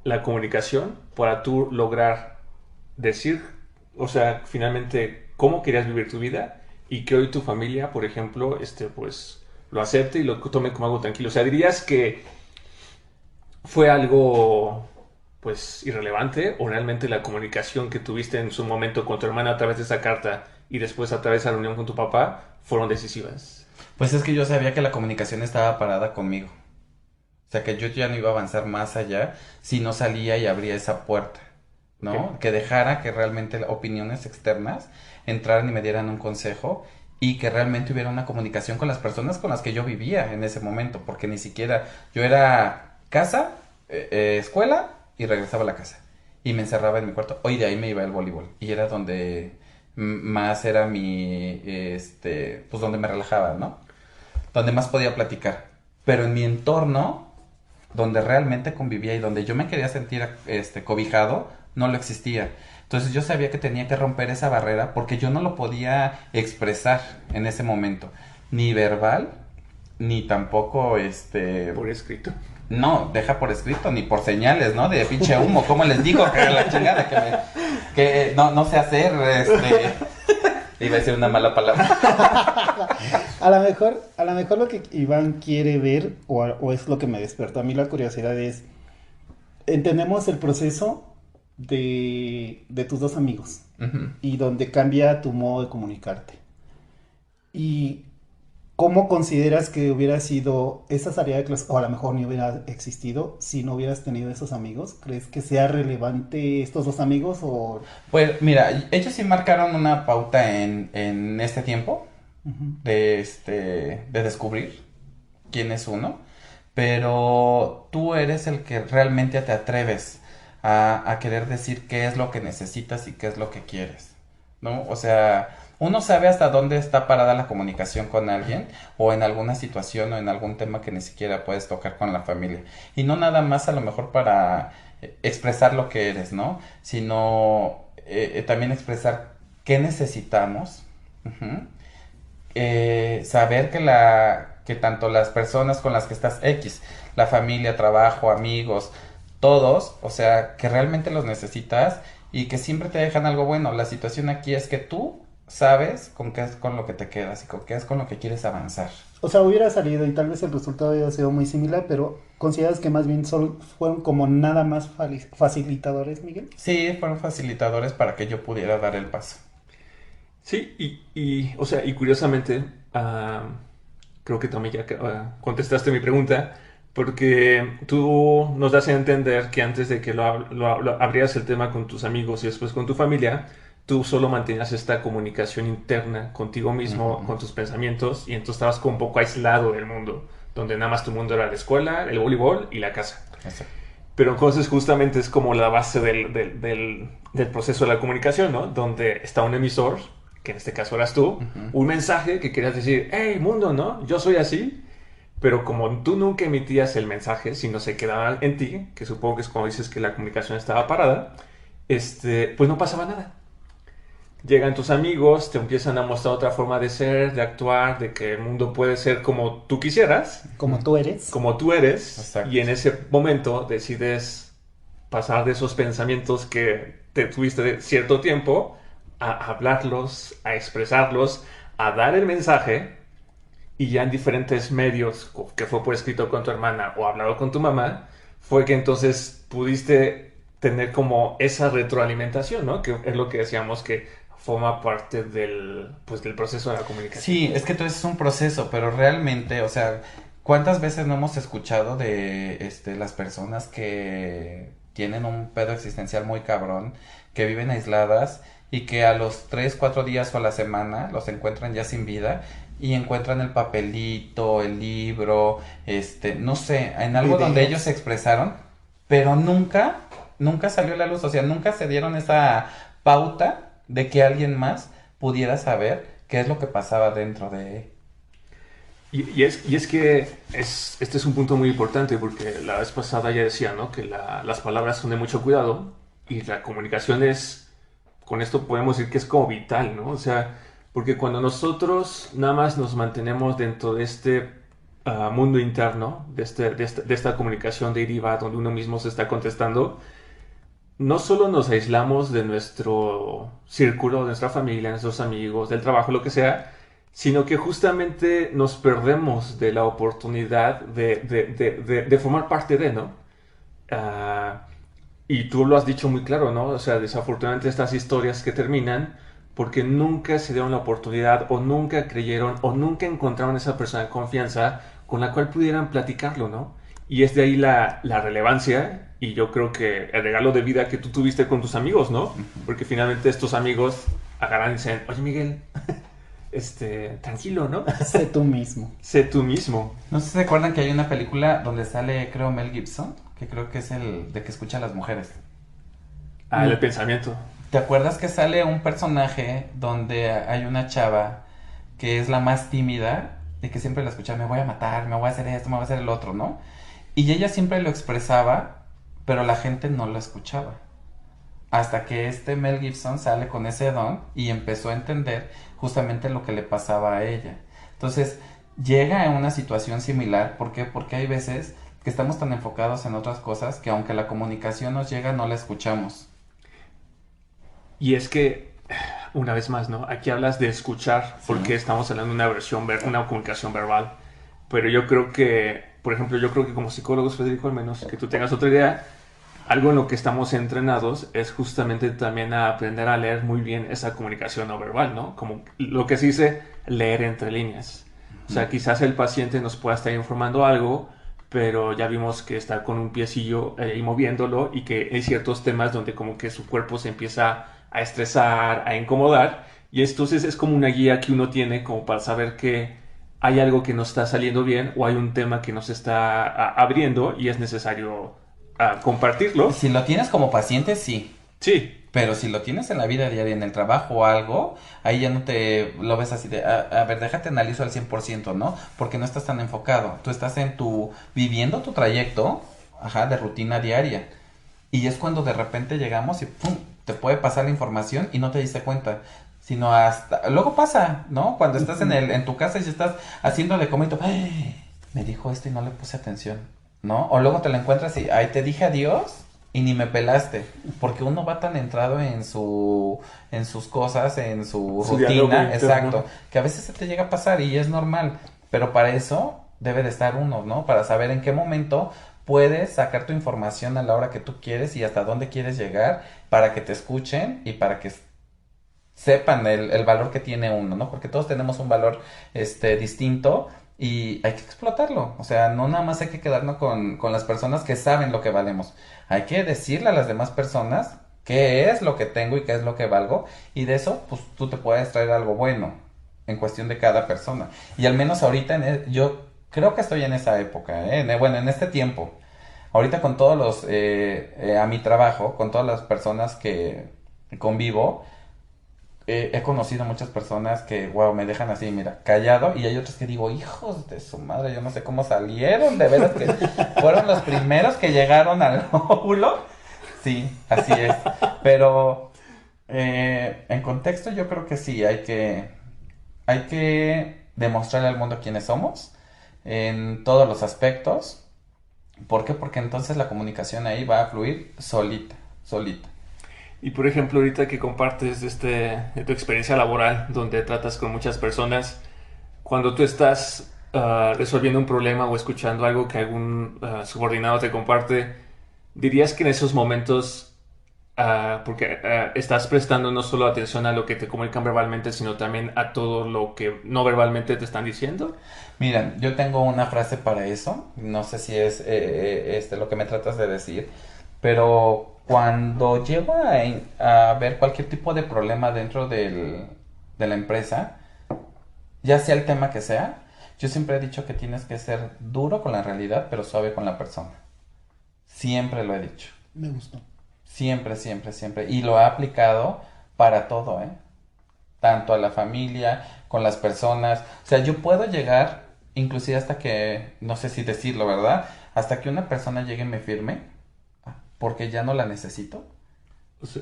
la comunicación para tú lograr decir, o sea, finalmente, cómo querías vivir tu vida y que hoy tu familia, por ejemplo, pues, lo acepte y lo tome como algo tranquilo? O sea, dirías que fue algo pues irrelevante o realmente la comunicación que tuviste en su momento con tu hermana a través de esa carta y después a través de la reunión con tu papá fueron decisivas. Pues es que yo sabía que la comunicación estaba parada conmigo. O sea, que yo ya no iba a avanzar más allá si no salía y abría esa puerta, Okay. ¿no? Que dejara que realmente opiniones externas entraran y me dieran un consejo y que realmente hubiera una comunicación con las personas con las que yo vivía en ese momento, porque ni siquiera yo era casa, escuela y regresaba a la casa y me encerraba en mi cuarto. Hoy de ahí me iba al voleibol y era donde más era mi, pues donde me relajaba, ¿no? Donde más podía platicar. Pero en mi entorno donde realmente convivía y donde yo me quería sentir cobijado, no lo existía. Entonces yo sabía que tenía que romper esa barrera porque yo no lo podía expresar en ese momento, ni verbal, ni tampoco Por escrito. no, deja por escrito, ni por señales, ¿no? De pinche humo, ¿cómo les digo? Que la chingada que no sé hacer, iba a decir una mala palabra. A lo mejor lo que Iván quiere ver, o es lo que me despertó a mí la curiosidad, es, entendemos el proceso de tus dos amigos Ujú. y donde cambia tu modo de comunicarte. Y cómo consideras que hubiera sido esa salida de clase, o a lo mejor ni hubiera existido si no hubieras tenido esos amigos. ¿Crees que sea relevante estos dos amigos o...? Pues mira, ellos sí marcaron una pauta en este tiempo Ujú. de descubrir quién es uno, pero tú eres el que realmente te atreves a querer decir qué es lo que necesitas y qué es lo que quieres, ¿no? O sea, uno sabe hasta dónde está parada la comunicación con alguien o en alguna situación o en algún tema que ni siquiera puedes tocar con la familia. Y no nada más a lo mejor para expresar lo que eres, ¿no? Sino también expresar qué necesitamos. Ujú. Saber que tanto las personas con las que estás X, la familia, trabajo, amigos, todos, o sea, que realmente los necesitas y que siempre te dejan algo bueno. La situación aquí es que tú sabes con qué es con lo que te quedas y con qué es con lo que quieres avanzar. O sea, hubiera salido y tal vez el resultado hubiera sido muy similar, pero ¿consideras que más bien solo fueron como nada más facilitadores, Miguel? Sí, fueron facilitadores para que yo pudiera dar el paso. Sí, o sea, y curiosamente, creo que también ya contestaste mi pregunta, porque tú nos das a entender que antes de que abrieras el tema con tus amigos y después con tu familia, tú solo mantenías esta comunicación interna contigo mismo, Ujú. con tus pensamientos, y entonces estabas como un poco aislado del mundo, donde nada más tu mundo era la escuela, el voleibol y la casa. Exacto. Pero entonces justamente es como la base del proceso de la comunicación, ¿no? Donde está un emisor, que en este caso eras tú, Ujú. un mensaje que querías decir, hey, mundo, ¿no? Yo soy así. Pero como tú nunca emitías el mensaje, sino se quedaba en ti, que supongo que es como dices que la comunicación estaba parada, pues no pasaba nada. Llegan tus amigos, te empiezan a mostrar otra forma de ser, de actuar, de que el mundo puede ser como tú quisieras, Como tú eres. como tú eres, y Exacto. en ese momento decides pasar de esos pensamientos que te tuviste de cierto tiempo a hablarlos, a expresarlos, a dar el mensaje, y ya en diferentes medios, que fue por escrito con tu hermana o hablado con tu mamá, fue que entonces pudiste tener como esa retroalimentación, ¿no? Que es lo que decíamos que forma parte del proceso de la comunicación. Sí, es que todo eso es un proceso, pero realmente, o sea, ¿cuántas veces no hemos escuchado de las personas tienen un pedo existencial muy cabrón, que viven aisladas y que a los 3, 4 días o a la semana los encuentran ya sin vida y encuentran el papelito, el libro, no sé, en algo donde Videos. ellos se expresaron, pero nunca salió a la luz, o sea, nunca se dieron esa pauta de que alguien más pudiera saber qué es lo que pasaba dentro de... Y es que este es un punto muy importante porque la vez pasada ya decía, ¿no? Que las palabras son de mucho cuidado y la comunicación es, con esto podemos decir que es como vital, ¿no? O sea, porque cuando nosotros nada más nos mantenemos dentro de este mundo interno, de esta comunicación deriva donde uno mismo se está contestando, no solo nos aislamos de nuestro círculo, de nuestra familia, nuestros amigos, del trabajo, lo que sea, sino que justamente nos perdemos de la oportunidad de formar parte de, ¿no? Ah, y tú lo has dicho muy claro, ¿no? O sea, desafortunadamente estas historias que terminan porque nunca se dieron la oportunidad o nunca creyeron o nunca encontraron esa persona de confianza con la cual pudieran platicarlo, ¿no? Y es de ahí la relevancia y yo creo que el regalo de vida que tú tuviste con tus amigos, ¿no? Porque finalmente estos amigos agarran y dicen, oye Miguel, tranquilo, ¿no? Sé tú mismo. Sé tú mismo. No sé si se acuerdan que hay una película donde sale, creo, Mel Gibson, que creo que es el de que escucha a las mujeres. El pensamiento. ¿Te acuerdas que sale un personaje donde hay una chava que es la más tímida y que siempre la escucha, me voy a matar, me voy a hacer esto, me voy a hacer el otro, ¿no? Y ella siempre lo expresaba, pero la gente no lo escuchaba. Hasta que Mel Gibson sale con ese don y empezó a entender justamente lo que le pasaba a ella. Entonces, llega a una situación similar. ¿Por qué? Porque hay veces que estamos tan enfocados en otras cosas que aunque la comunicación nos llega, no la escuchamos. Y es que, una vez más, ¿no? Aquí hablas de escuchar, porque estamos hablando de una una comunicación verbal. Pero yo creo que, por ejemplo, yo creo que como psicólogos, Federico, al menos que tú tengas otra idea, algo en lo que estamos entrenados es justamente también a aprender a leer muy bien esa comunicación no verbal, ¿no? Como lo que se dice leer entre líneas. O sea, quizás el paciente nos pueda estar informando algo, pero ya vimos que está con un piecillo y moviéndolo y que hay ciertos temas donde como que su cuerpo se empieza a estresar, a incomodar, y entonces es como una guía que uno tiene como para saber que hay algo que no está saliendo bien o hay un tema que nos está abriendo y es necesario compartirlo. Si lo tienes como paciente, sí. Sí. Pero si lo tienes en la vida diaria, en el trabajo o algo, ahí ya no te lo ves así de, a ver, déjate analizo al 100%, ¿no? Porque no estás tan enfocado. Tú estás viviendo tu trayecto, de rutina diaria. Y es cuando de repente llegamos y ¡pum! Te puede pasar la información y no te diste cuenta. Sino hasta, luego pasa, ¿no? Cuando estás en tu casa y estás haciendo de comer y tú, ¡ay! Me dijo esto y no le puse atención, ¿no? O luego te lo encuentras y, ay, te dije adiós. Y ni me pelaste, porque uno va tan entrado en sus cosas, en su rutina, exacto, que a veces se te llega a pasar y es normal, pero para eso debe de estar uno, ¿no? Para saber en qué momento puedes sacar tu información a la hora que tú quieres y hasta dónde quieres llegar para que te escuchen y para que sepan el valor que tiene uno, ¿no? Porque todos tenemos un valor distinto y hay que explotarlo. O sea, no nada más hay que quedarnos con las personas que saben lo que valemos. Hay que decirle a las demás personas qué es lo que tengo y qué es lo que valgo. Y de eso, pues tú te puedes traer algo bueno en cuestión de cada persona. Y al menos ahorita yo creo que estoy en esa época, bueno, en este tiempo. Ahorita con todos a mi trabajo, con todas las personas que convivo, he conocido muchas personas que, wow, me dejan así, mira, callado, y hay otros que digo, hijos de su madre, yo no sé cómo salieron, de veras que fueron los primeros que llegaron al óvulo. Sí, así es. Pero en contexto yo creo que sí, hay que demostrarle al mundo quiénes somos en todos los aspectos. ¿Por qué? Porque entonces la comunicación ahí va a fluir solita, solita. Y por ejemplo, ahorita que compartes de tu experiencia laboral, donde tratas con muchas personas, cuando tú estás resolviendo un problema o escuchando algo que algún subordinado te comparte, dirías que en esos momentos, porque estás prestando no solo atención a lo que te comunican verbalmente, sino también a todo lo que no verbalmente te están diciendo. Miren, yo tengo una frase para eso, no sé si es lo que me tratas de decir, Pero cuando llego a ver cualquier tipo de problema dentro de la empresa, ya sea el tema que sea, yo siempre he dicho que tienes que ser duro con la realidad, pero suave con la persona. Siempre lo he dicho. Me gustó. Siempre, siempre, siempre. Y lo he aplicado para todo, ¿eh? Tanto a la familia, con las personas. O sea, yo puedo llegar, inclusive hasta que, no sé si decirlo, ¿verdad? Hasta que una persona llegue y me firme, porque ya no la necesito,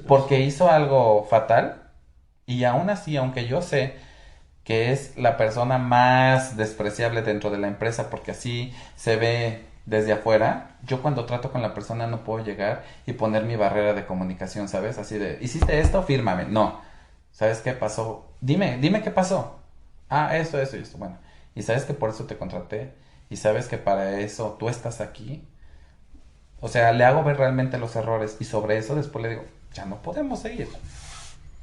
porque hizo algo fatal, y aún así, aunque yo sé que es la persona más despreciable dentro de la empresa, porque así se ve desde afuera, yo cuando trato con la persona no puedo llegar y poner mi barrera de comunicación, ¿sabes? Así de, ¿hiciste esto? Fírmame. No. ¿Sabes qué pasó? Dime qué pasó. Ah, esto y esto. Bueno, y sabes que por eso te contraté, y sabes que para eso tú estás aquí. O sea, le hago ver realmente los errores, y sobre eso después le digo, ya no podemos seguir.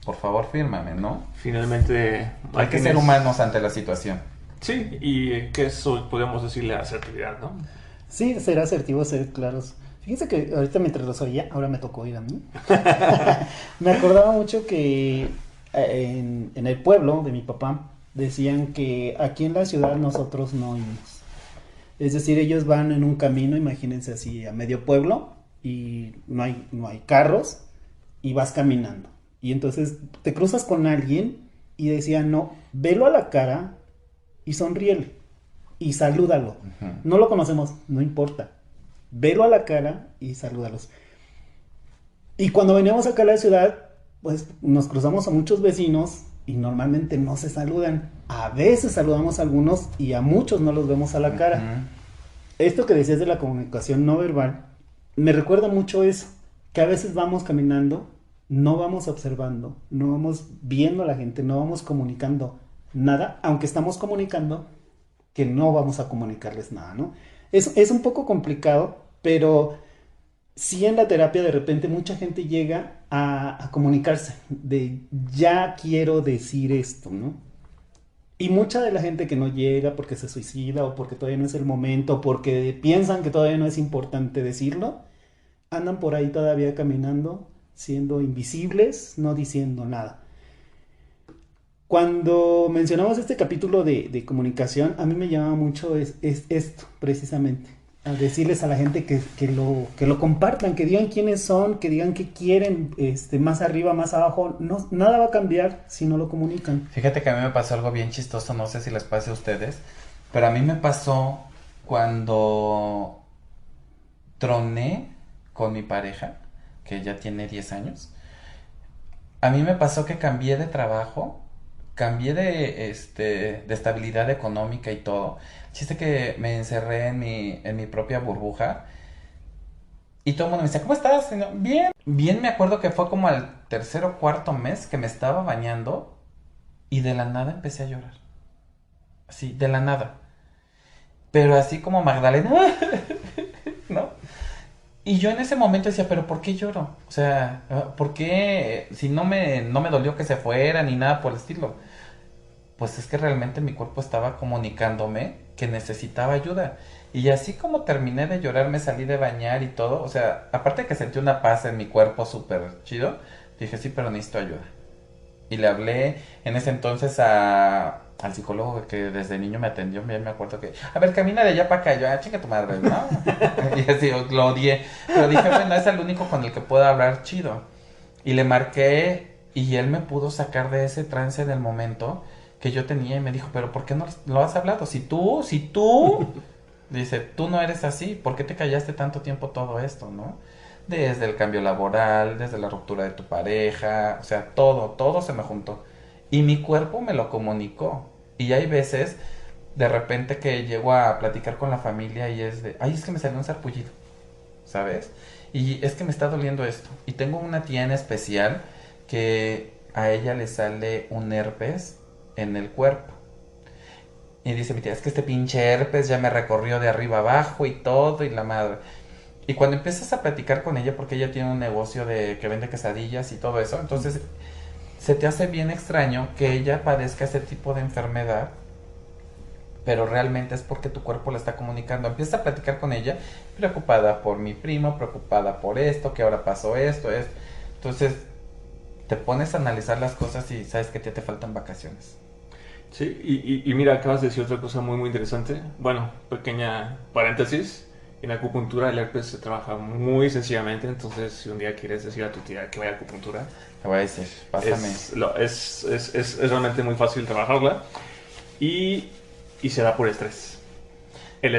Por favor, fírmame, ¿no? Finalmente Hay que ser humanos ante la situación. Sí, y que eso podemos decirle asertividad, ¿no? Sí, ser asertivos, ser claros. Fíjense que ahorita mientras los oía, ahora me tocó ir a mí. Me acordaba mucho que en el pueblo de mi papá decían que aquí en la ciudad nosotros no oímos. Es decir, ellos van en un camino, imagínense así, a medio pueblo y no hay carros y vas caminando. Y entonces te cruzas con alguien y decían, no, velo a la cara y sonríele y salúdalo. Ujú. No lo conocemos, no importa. Velo a la cara y salúdalos. Y cuando veníamos acá a la ciudad, pues nos cruzamos a muchos vecinos y normalmente no se saludan. A veces saludamos a algunos y a muchos no los vemos a la cara. Ujú. Esto que decías de la comunicación no verbal, me recuerda mucho eso, que a veces vamos caminando, no vamos observando, no vamos viendo a la gente, no vamos comunicando nada, aunque estamos comunicando que no vamos a comunicarles nada, ¿no? Es un poco complicado, pero sí en la terapia de repente mucha gente llega a comunicarse de ya quiero decir esto, ¿no? Y mucha de la gente que no llega porque se suicida o porque todavía no es el momento, o porque piensan que todavía no es importante decirlo, andan por ahí todavía caminando, siendo invisibles, no diciendo nada. Cuando mencionamos este capítulo de comunicación, a mí me llama mucho es esto, precisamente. A decirles a la gente que lo compartan, que digan quiénes son, que digan qué quieren, más arriba, más abajo. No, nada va a cambiar si no lo comunican. Fíjate que a mí me pasó algo bien chistoso, no sé si les pase a ustedes, pero a mí me pasó cuando troné con mi pareja, que ya tiene 10 años. A mí me pasó que cambié de trabajo, cambié de estabilidad económica y todo. Chiste que me encerré en mi propia burbuja y todo el mundo me decía, ¿cómo estás? Y yo, bien. Bien, me acuerdo que fue como al tercer o cuarto mes que me estaba bañando y de la nada empecé a llorar. Así, de la nada. Pero así como Magdalena, ¿no? Y yo en ese momento decía, pero ¿por qué lloro? O sea, ¿por qué si no me dolió que se fuera ni nada por el estilo? Pues es que realmente mi cuerpo estaba comunicándome que necesitaba ayuda. Y así como terminé de llorar, me salí de bañar y todo. O sea, aparte de que sentí una paz en mi cuerpo súper chido, dije, sí, pero necesito ayuda. Y le hablé en ese entonces al psicólogo que desde niño me atendió. Bien me acuerdo que, a ver, camina de allá para acá. Y yo, chinga tu madre, ¿no? Y así, lo odié. Pero dije, bueno, es el único con el que puedo hablar chido. Y le marqué y él me pudo sacar de ese trance del momento que yo tenía y me dijo, pero ¿por qué no lo has hablado? Si tú, dice, tú no eres así, ¿por qué te callaste tanto tiempo todo esto, no? Desde el cambio laboral, desde la ruptura de tu pareja, o sea, todo se me juntó. Y mi cuerpo me lo comunicó. Y hay veces, de repente, que llego a platicar con la familia y es de, ay, es que me salió un sarpullido, ¿sabes? Y es que me está doliendo esto. Y tengo una tía en especial que a ella le sale un herpes en el cuerpo. Y dice mi tía, es que este pinche herpes ya me recorrió de arriba abajo y todo y la madre. Y cuando empiezas a platicar con ella, porque ella tiene un negocio de que vende quesadillas y todo eso, entonces se te hace bien extraño que ella padezca ese tipo de enfermedad pero realmente es porque tu cuerpo le está comunicando. Empiezas a platicar con ella, preocupada por mi primo, preocupada por esto, que ahora pasó esto, es. Entonces, te pones a analizar las cosas y sabes que te faltan vacaciones. Sí, y mira, acabas de decir otra cosa muy, muy interesante. Bueno, pequeña paréntesis. En acupuntura el herpes se trabaja muy sencillamente, entonces si un día quieres decir a tu tía que vaya a acupuntura, Te voy a decir, pásame. es realmente muy fácil trabajarla y, y se da por estrés. El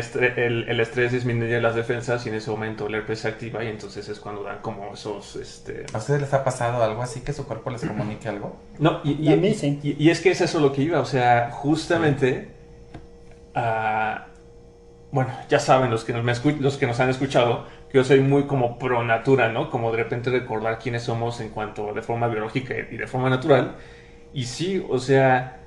estrés disminuye las defensas y en ese momento el herpes se activa y entonces es cuando dan como esos... ¿A ustedes les ha pasado algo así que su cuerpo les comunique algo? No, A mí sí. y es que es eso lo que iba, o sea, justamente... bueno, ya saben los que los que nos han escuchado que yo soy muy como pro natura, ¿no? Como de repente recordar quiénes somos en cuanto de forma biológica y de forma natural. Y sí, o sea,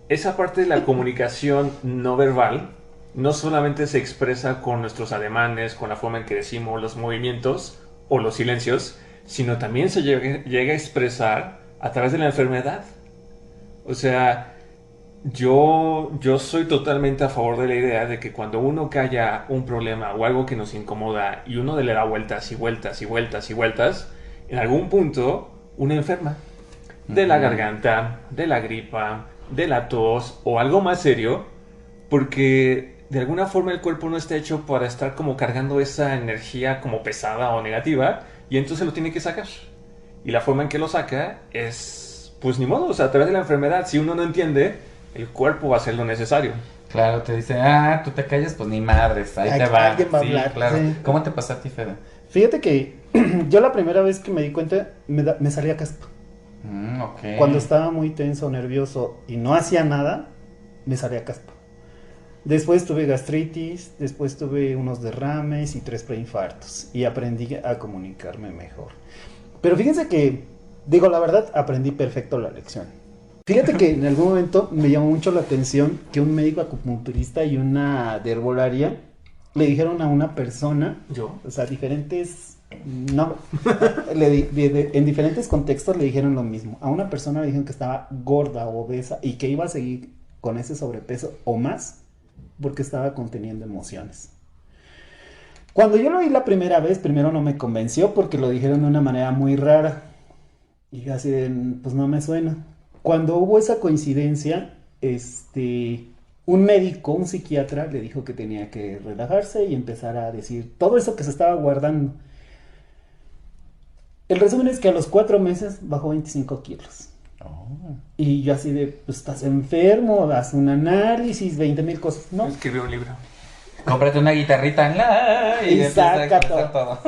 esa parte de la comunicación no verbal no solamente se expresa con nuestros ademanes, con la forma en que decimos los movimientos o los silencios, sino también se llega a expresar a través de la enfermedad. O sea, yo soy totalmente a favor de la idea de que cuando uno calla un problema o algo que nos incomoda y uno le da vueltas y vueltas y vueltas y vueltas, en algún punto uno enferma de la garganta, de la gripa, de la tos o algo más serio, porque de alguna forma el cuerpo no está hecho para estar como cargando esa energía como pesada o negativa y entonces lo tiene que sacar. Y la forma en que lo saca es, pues ni modo, o sea, a través de la enfermedad. Si uno no entiende, el cuerpo va a hacer lo necesario. Claro, te dice, tú te calles, pues ni madres, ahí te va. Alguien va a Sí, hablar, claro. sí. ¿Cómo te pasó a ti, Fede? Fíjate que yo la primera vez que me di cuenta me salía caspa. Ok. Cuando estaba muy tenso, nervioso y no hacía nada, me salía caspa. Después tuve gastritis, después tuve unos derrames y 3 preinfartos y aprendí a comunicarme mejor. Pero fíjense que, digo la verdad, aprendí perfecto la lección. Fíjate que en algún momento me llamó mucho la atención que un médico acupunturista y una de herbolaria le dijeron a una persona, Yo. o sea, diferentes, no, en diferentes contextos le dijeron lo mismo. A una persona le dijeron que estaba gorda o obesa y que iba a seguir con ese sobrepeso o más porque estaba conteniendo emociones. Cuando yo lo oí la primera vez, primero no me convenció porque lo dijeron de una manera muy rara. Y yo así de, pues no me suena. Cuando hubo esa coincidencia, un médico, un psiquiatra, le dijo que tenía que relajarse y empezar a decir todo eso que se estaba guardando. El resumen es que a los 4 meses bajó 25 kilos. Y yo así de, pues estás enfermo, haz un análisis, 20,000 cosas. No, Escribió un libro. Cómprate una guitarrita en la Y empieza a saca expresar todo.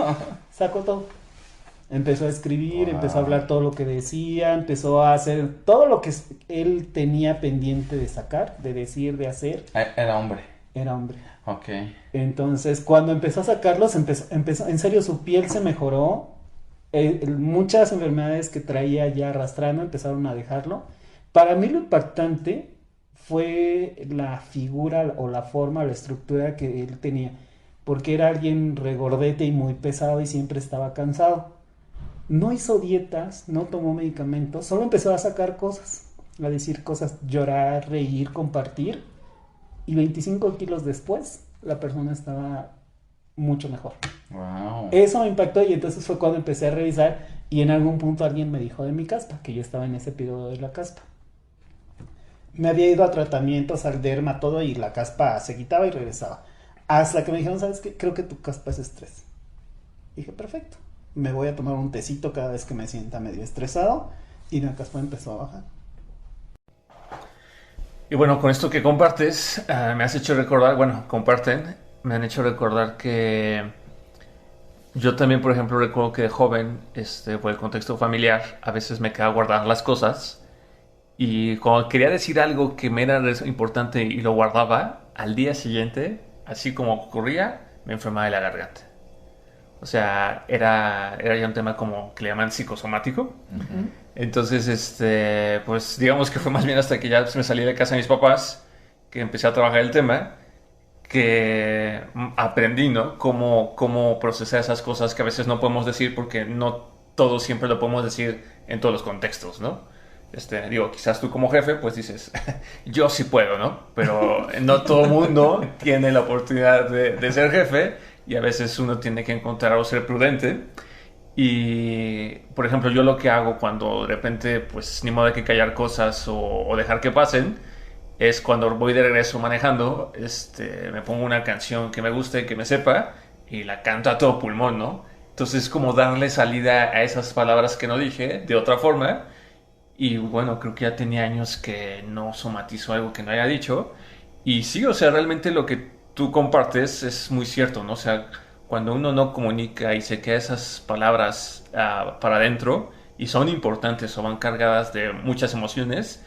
Sacó todo. Empezó a escribir, Wow. empezó a hablar todo lo que decía, empezó a hacer todo lo que él tenía pendiente de sacar, de decir, de hacer. Era hombre. Era hombre. Ok. Entonces, cuando empezó a sacarlos, empezó, en serio, su piel se mejoró. Muchas enfermedades que traía ya arrastrando empezaron a dejarlo. Para mí lo impactante fue la figura o la forma, la estructura que él tenía, porque era alguien regordete y muy pesado y siempre estaba cansado. No hizo dietas, no tomó medicamentos, solo empezó a sacar cosas, a decir cosas, llorar, reír, compartir, y 25 kilos después la persona estaba mucho mejor. Wow. Eso me impactó y entonces fue cuando empecé a revisar y en algún punto alguien me dijo de mi caspa, que yo estaba en ese periodo de la caspa. Me había ido a tratamientos, al derma, todo, y la caspa se quitaba y regresaba. Hasta que me dijeron, ¿sabes qué? Creo que tu caspa es estrés. Dije, perfecto. Me voy a tomar un tecito cada vez que me sienta medio estresado y la caspa empezó a bajar. Y bueno, con esto que compartes, me has hecho recordar, bueno, comparten, me han hecho recordar que yo también, por ejemplo, recuerdo que de joven, por el contexto familiar, a veces me quedaba guardar las cosas y cuando quería decir algo que me era importante y lo guardaba, al día siguiente, así como ocurría, me enfermaba de la garganta. O sea, era ya un tema como que le llaman psicosomático. Uh-huh. Entonces, pues digamos que fue más bien hasta que ya me salí de casa de mis papás que empecé a trabajar el tema, que aprendí, ¿no? Cómo procesar esas cosas que a veces no podemos decir porque no todo siempre lo podemos decir en todos los contextos, ¿no? Digo, quizás tú como jefe, pues dices, yo sí puedo, ¿no? Pero no todo el mundo tiene la oportunidad de ser jefe y a veces uno tiene que encontrar o ser prudente. Y, por ejemplo, yo lo que hago cuando de repente, pues ni modo hay que callar cosas o dejar que pasen, es cuando voy de regreso manejando, me pongo una canción que me guste, que me sepa, y la canto a todo pulmón, ¿no? Entonces es como darle salida a esas palabras que no dije de otra forma. Y bueno, creo que ya tenía años que no somatizo algo que no haya dicho. Y sí, o sea, realmente lo que tú compartes es muy cierto, ¿no? O sea, cuando uno no comunica y se queda esas palabras para adentro y son importantes o van cargadas de muchas emociones,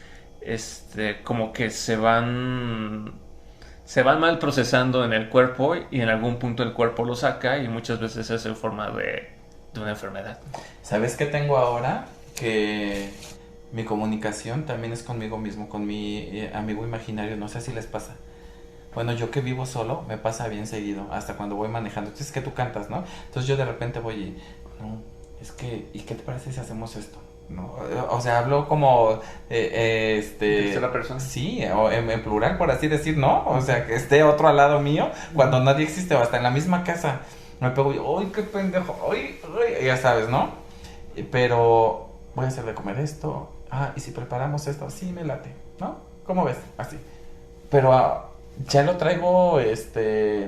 como que se van mal procesando en el cuerpo y en algún punto el cuerpo lo saca y muchas veces es en forma de una enfermedad. ¿Sabes qué tengo ahora? Que mi comunicación también es conmigo mismo, con mi amigo imaginario, no sé si les pasa. Bueno, yo que vivo solo, me pasa bien seguido, hasta cuando voy manejando. Entonces, es que tú cantas, ¿no? Entonces yo de repente voy y, no, es que, ¿y qué te parece si hacemos esto? No, o sea, hablo como, ¿Tercera persona? Sí, o en plural, por así decir, ¿no? O sea, que esté otro al lado mío, cuando nadie existe, o hasta en la misma casa. Me pego y, ¡ay, qué pendejo! ¡Ay, ay! Ya sabes, ¿no? Pero voy a hacer de comer esto. Ah, ¿y si preparamos esto? Sí, me late, ¿no? ¿Cómo ves? Así. Pero ya lo traigo,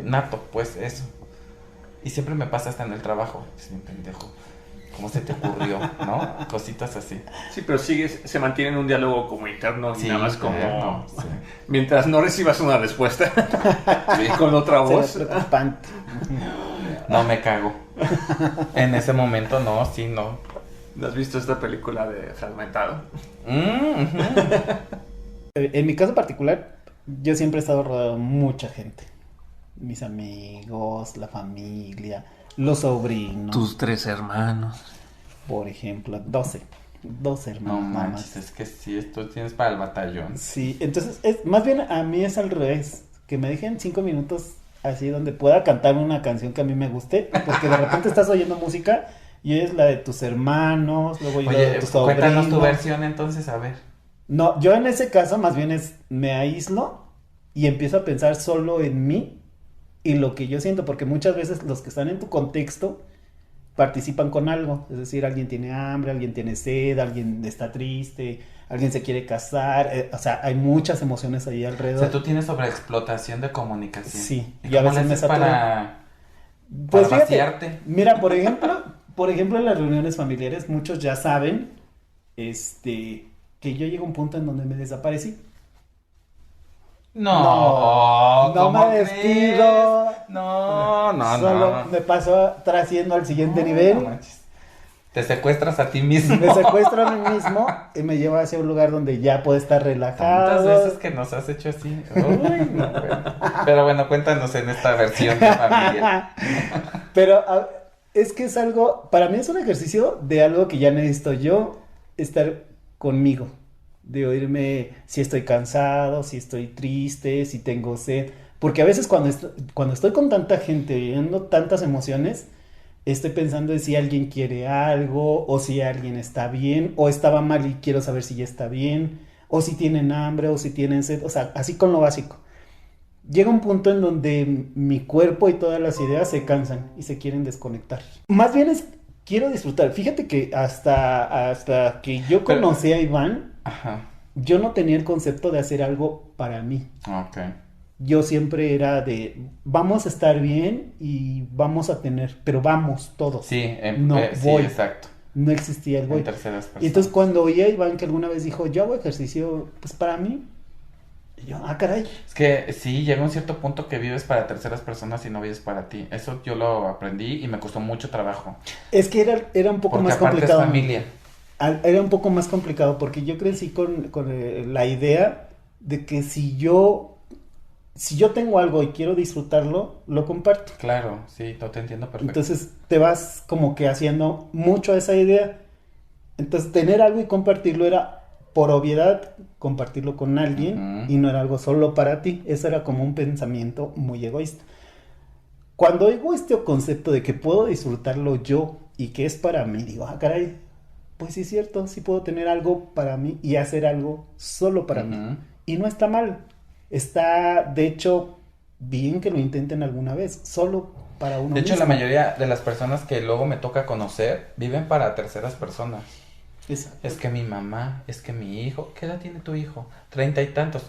nato, pues, eso. Y siempre me pasa hasta en el trabajo. Es bien pendejo. ¿Cómo se te ocurrió? ¿No? Cositas así. Sí, pero se mantiene en un diálogo como interno y Sí, nada más como... no, sí. Mientras no recibas una respuesta con otra voz. Será preocupante. No me cago. En ese momento, no, sí, no. ¿No has visto esta película de Fragmentado? En mi caso particular, yo siempre he estado rodeado de mucha gente. Mis amigos, la familia, los sobrinos. Tus 3 hermanos. Por ejemplo, 12 No hermanos nada manches, más. es que sí, esto tienes para el batallón. Sí, entonces, más bien a mí es al revés. Que me dejen 5 minutos así donde pueda cantar una canción que a mí me guste. Porque de repente estás oyendo música y es la de tus hermanos, luego la de Oye, tus sobrinos. cuéntanos tu versión entonces, a ver. No, yo en ese caso más bien me aíslo y empiezo a pensar solo en mí y lo que yo siento, porque muchas veces los que están en tu contexto participan con algo, es decir, alguien tiene hambre, alguien tiene sed, alguien está triste, alguien se quiere casar, o sea, hay muchas emociones ahí O alrededor. sea, tú tienes sobreexplotación de comunicación. Sí, ¿Y y a cómo veces le me haces saturo. para Fíjate, vaciarte? mira, por ejemplo en las reuniones familiares muchos ya saben, que yo llego a un punto en donde me desaparecí. No, no ¿cómo me crees? despido. No, Solo no. me paso trasciendo al siguiente No nivel. manches. Te secuestras a ti mismo. Me secuestro a mí mismo y me lleva hacia un lugar donde ya puedo estar relajado. Tantas veces que nos has hecho así. Uy, no, bueno. Pero bueno, cuéntanos en esta versión de familia. Pero es que es algo, para mí es un ejercicio de algo que ya necesito yo estar conmigo. De oírme si estoy cansado, si estoy triste, si tengo sed. Porque a veces cuando estoy con tanta gente, viviendo tantas emociones, estoy pensando en si alguien quiere algo, o si alguien está bien, o estaba mal y quiero saber si ya está bien, o si tienen hambre, o si tienen sed, o sea, así con lo básico. Llega un punto en donde mi cuerpo y todas las ideas se cansan y se quieren desconectar. Más bien quiero disfrutar. Fíjate que hasta que yo conocí a Iván, Ajá. yo no tenía el concepto de hacer algo para mí. Ok. Yo siempre era de, vamos a estar bien y vamos a tener, pero vamos todos. Sí, No sí, voy. exacto. No existía el voy. En terceras personas. Y entonces cuando oí a Iván que alguna vez dijo, yo hago ejercicio, pues para mí, y yo, caray. Es que sí, llega un cierto punto que vives para terceras personas y no vives para ti. Eso yo lo aprendí y me costó mucho trabajo. Es que era un poco Porque más aparte complicado. es familia. Era un poco más complicado porque yo crecí con la idea de que si yo tengo algo y quiero disfrutarlo, lo comparto. Claro, sí, no te entiendo perfecto. Entonces te vas como que haciendo mucho esa idea. Entonces tener algo y compartirlo era, por obviedad, compartirlo con alguien y no era algo solo para ti. Eso era como un pensamiento muy egoísta. Cuando oigo este concepto de que puedo disfrutarlo yo y que es para mí, digo, caray, pues sí es cierto, sí puedo tener algo para mí y hacer algo solo para mí. Y no está mal. Está, de hecho, bien que lo intenten alguna vez, solo para uno De hecho, mismo. la mayoría de las personas que luego me toca conocer viven para terceras personas. Exacto. Es que mi mamá, es que mi hijo, ¿qué edad tiene tu hijo? 30 y tantos.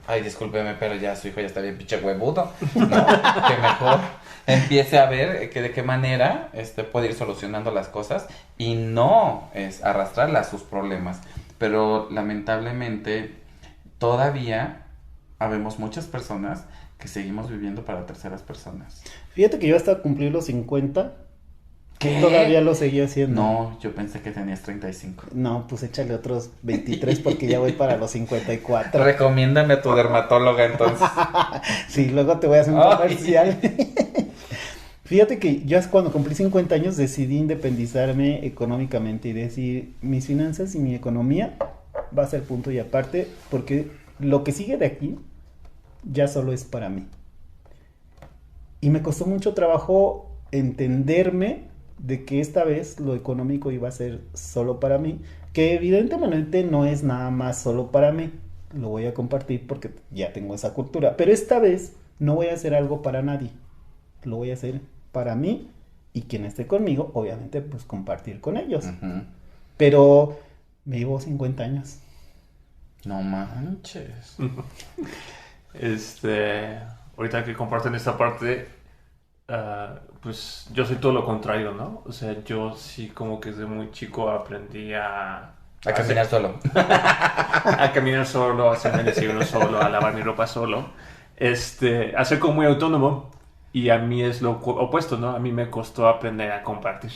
Ay, discúlpeme, pero ya su hijo ya está bien pinche huevudo, ¿no? Que mejor empiece a ver que de qué manera puede ir solucionando las cosas y no es arrastrarla a sus problemas. Pero lamentablemente todavía habemos muchas personas que seguimos viviendo para terceras personas. Fíjate que yo hasta cumplir los 50, ¿Qué? todavía lo seguía haciendo. No, yo pensé que tenías 35. No, pues échale otros 23 porque ya voy para los 54. Recomiéndame a tu dermatóloga entonces. Sí, luego te voy a hacer un Ay. comercial. Fíjate que yo cuando cumplí 50 años decidí independizarme económicamente y decir, mis finanzas y mi economía va a ser punto y aparte, porque lo que sigue de aquí ya solo es para mí. Y me costó mucho trabajo entenderme de que esta vez lo económico iba a ser solo para mí, que evidentemente no es nada más solo para mí, lo voy a compartir porque ya tengo esa cultura, pero esta vez no voy a hacer algo para nadie, lo voy a hacer para mí y quien esté conmigo, obviamente pues compartir con ellos, pero me llevo 50 años. No manches. Ahorita que comparten esta parte, pues yo soy todo lo contrario, ¿no? O sea, yo sí como que desde muy chico aprendí A caminar solo. a caminar solo, a hacerme el desayuno solo, a lavar mi ropa solo, a ser como muy autónomo. Y a mí es lo opuesto, ¿no? A mí me costó aprender a compartir.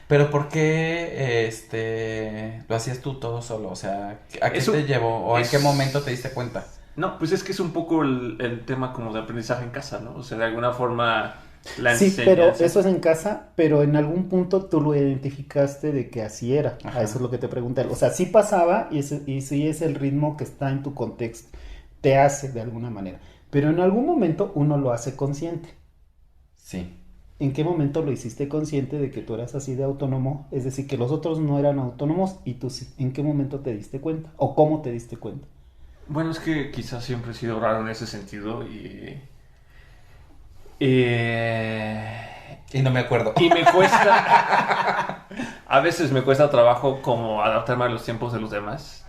Pero ¿por qué lo hacías tú todo solo? O sea, ¿a qué te llevó? ¿O en qué momento te diste cuenta? No, pues es que es un poco el tema como de aprendizaje en casa, ¿no? O sea, de alguna forma la Sí, enseñanza. pero eso es en casa, pero en algún punto tú lo identificaste de que así era. Ajá. A eso es lo que te pregunté. O sea, sí pasaba y sí es el ritmo que está en tu contexto. Te hace de alguna manera. Pero en algún momento uno lo hace consciente. Sí. ¿En qué momento lo hiciste consciente de que tú eras así de autónomo? Es decir, que los otros no eran autónomos y tú sí. ¿En qué momento te diste cuenta? ¿O cómo te diste cuenta? Bueno, es que quizás siempre he sido raro en ese sentido y Y no me acuerdo. y me cuesta, a veces me cuesta trabajo como adaptarme a los tiempos de los demás.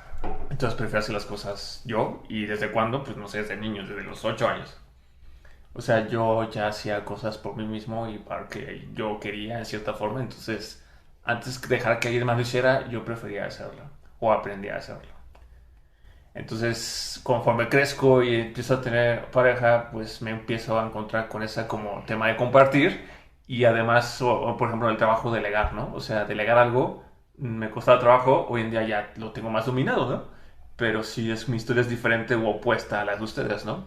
Entonces prefiero hacer las cosas yo. ¿Y desde cuándo? Pues no sé, desde niño, desde los 8 años. O sea, yo ya hacía cosas por mí mismo y para que yo quería en cierta forma. Entonces, antes de dejar que alguien más lo hiciera, yo prefería hacerlo. O aprendí a hacerlo. Entonces, conforme crezco y empiezo a tener pareja, pues me empiezo a encontrar con esa como tema de compartir. Y además, o, por ejemplo, el trabajo delegar, ¿no? O sea, delegar algo me costaba trabajo. Hoy en día ya lo tengo más dominado, ¿no? Pero sí, mi historia es diferente u opuesta a las de ustedes, ¿no?